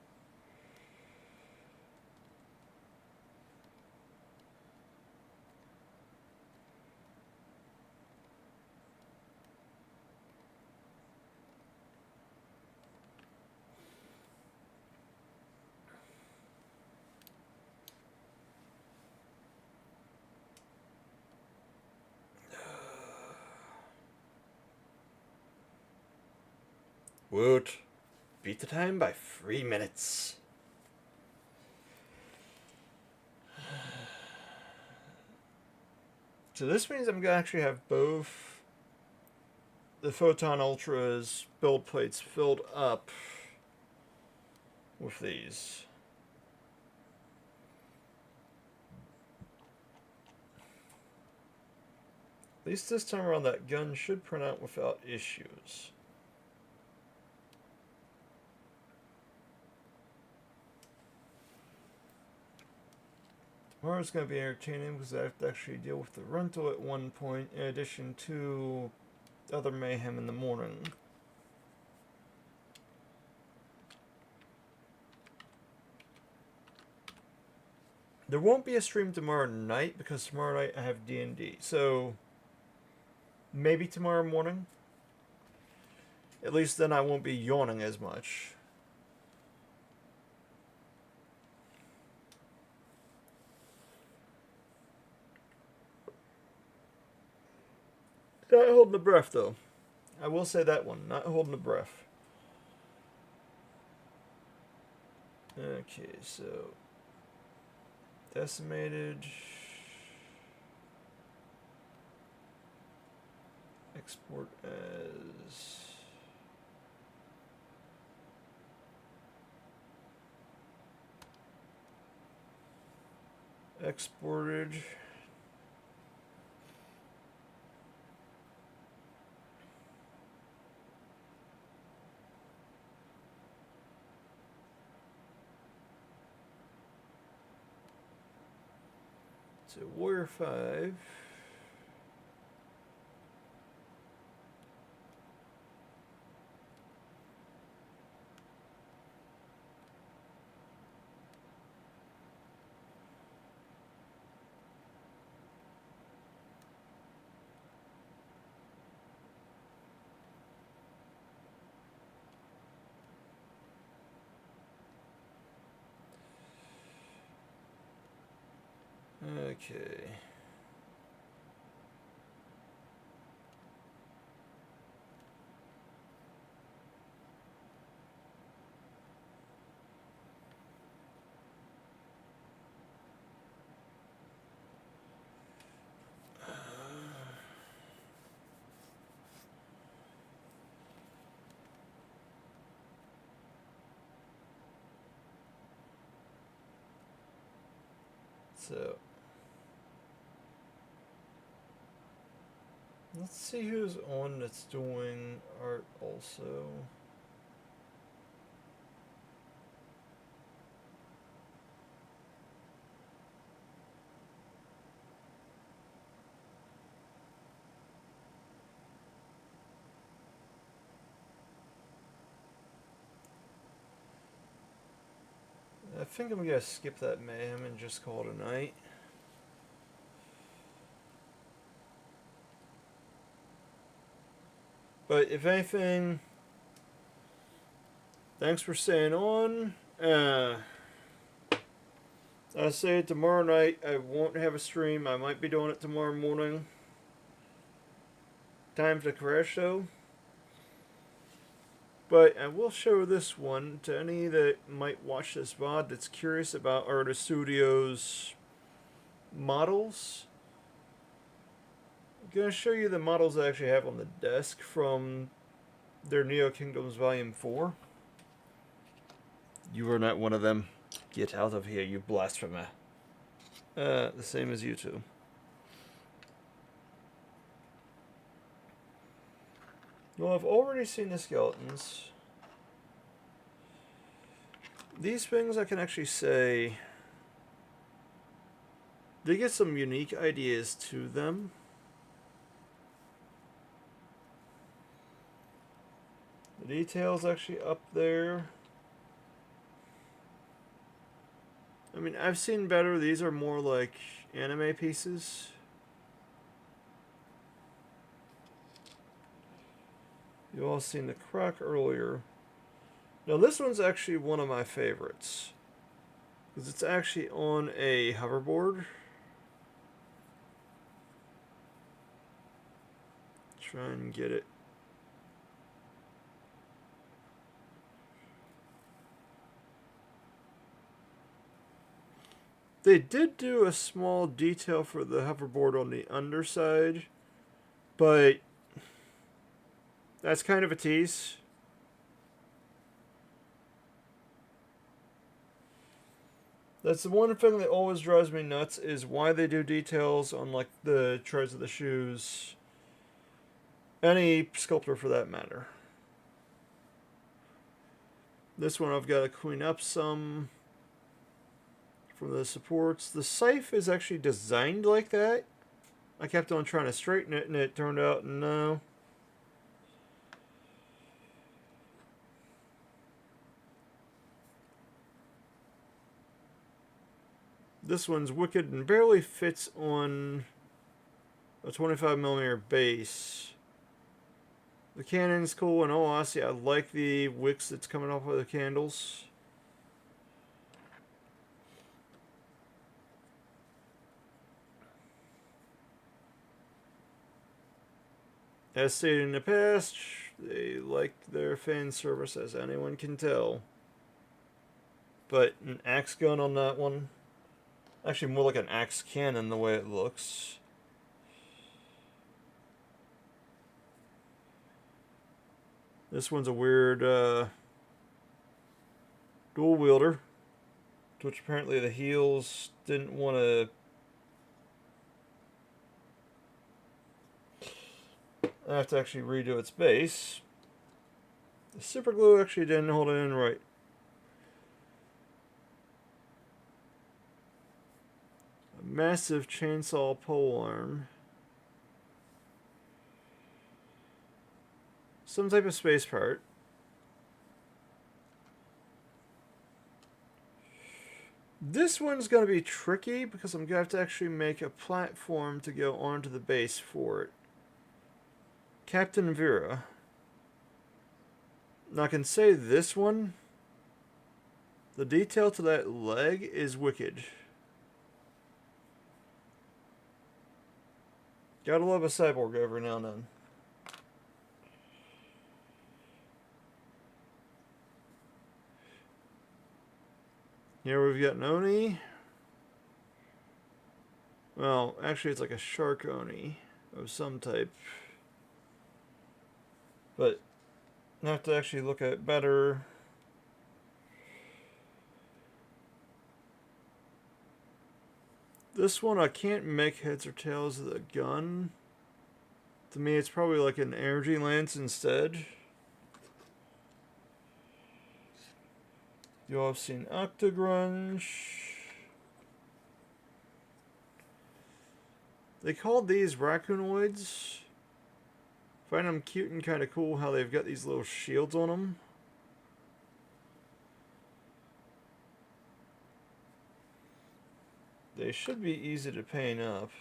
Woot. Beat the time by 3 minutes. So this means I'm going to actually have both the Photon Ultra's build plates filled up with these. At least this time around, that gun should print out without issues. Tomorrow's going to be entertaining because I have to actually deal with the rental at one point, in addition to other mayhem in the morning. There won't be a stream tomorrow night because tomorrow night I have D&D. So maybe tomorrow morning. At least then I won't be yawning as much. Not holding the breath, though. I will say that one. Not holding the breath. Okay, so... decimated... export as... exported... So Warrior 5. Okay. So, let's see who's on that's doing art also. I think I'm gonna skip that mayhem and just call it a night. But if anything, thanks for staying on. I say tomorrow night I won't have a stream. I might be doing it tomorrow morning. Time to crash though. But I will show this one to any that might watch this VOD that's curious about our Estudio's models. I'm going to show you the models I actually have on the desk from their Neo Kingdoms Volume 4. You are not one of them. Get out of here, you blasphemer. The same as you two. Well, I've already seen the skeletons. These things I can actually say they get some unique ideas to them. The detail's actually up there. I mean, I've seen better. These are more like anime pieces. You all seen the croc earlier. Now this one's actually one of my favorites, because it's actually on a hoverboard. Try and get it. They did do a small detail for the hoverboard on the underside, but that's kind of a tease. That's the one thing that always drives me nuts, is why they do details on like the treads of the shoes. Any sculptor for that matter. This one I've got to clean up some from the supports. The scythe is actually designed like that. I kept on trying to straighten it and it turned out no. This one's wicked and barely fits on a 25mm base. The cannon's cool, and all honesty, I like the wicks that's coming off of the candles. As stated in the past, they like their fan service, as anyone can tell. But an axe gun on that one. Actually, more like an axe cannon the way it looks. This one's a weird dual wielder, which apparently the heels didn't want to. I have to actually redo its base. The super glue actually didn't hold it in right. A massive chainsaw pole arm. Some type of space part. This one's going to be tricky because I'm going to have to actually make a platform to go onto the base for it. Captain Vera. Now I can say this one, the detail to that leg is wicked. Gotta love a cyborg every now and then. Here we've got an Oni. Well, actually it's like a shark Oni of some type. But I have to actually look at it better. This one I can't make heads or tails of the gun. To me it's probably like an energy lance instead. You all have seen Octogrunge. They called these raccoonids. Find them cute and kind of cool how they've got these little shields on them. They should be easy to paint up.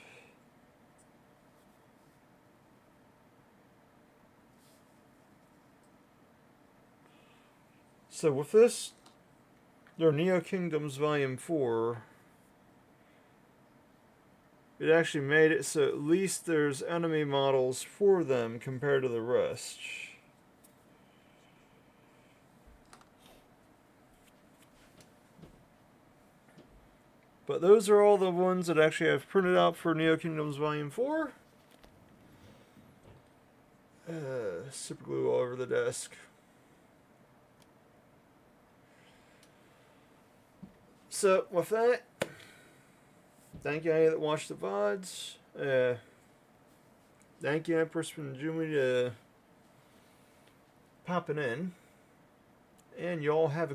So with this, their Neo Kingdoms Volume 4, it actually made it so at least there's enemy models for them compared to the rest. But those are all the ones that actually I've printed out for Neo Kingdoms Volume 4. Super glue all over the desk. So, with that, thank you any that watched the VODs. Thank you, Empress, for Jumi, to popping in. And y'all have a good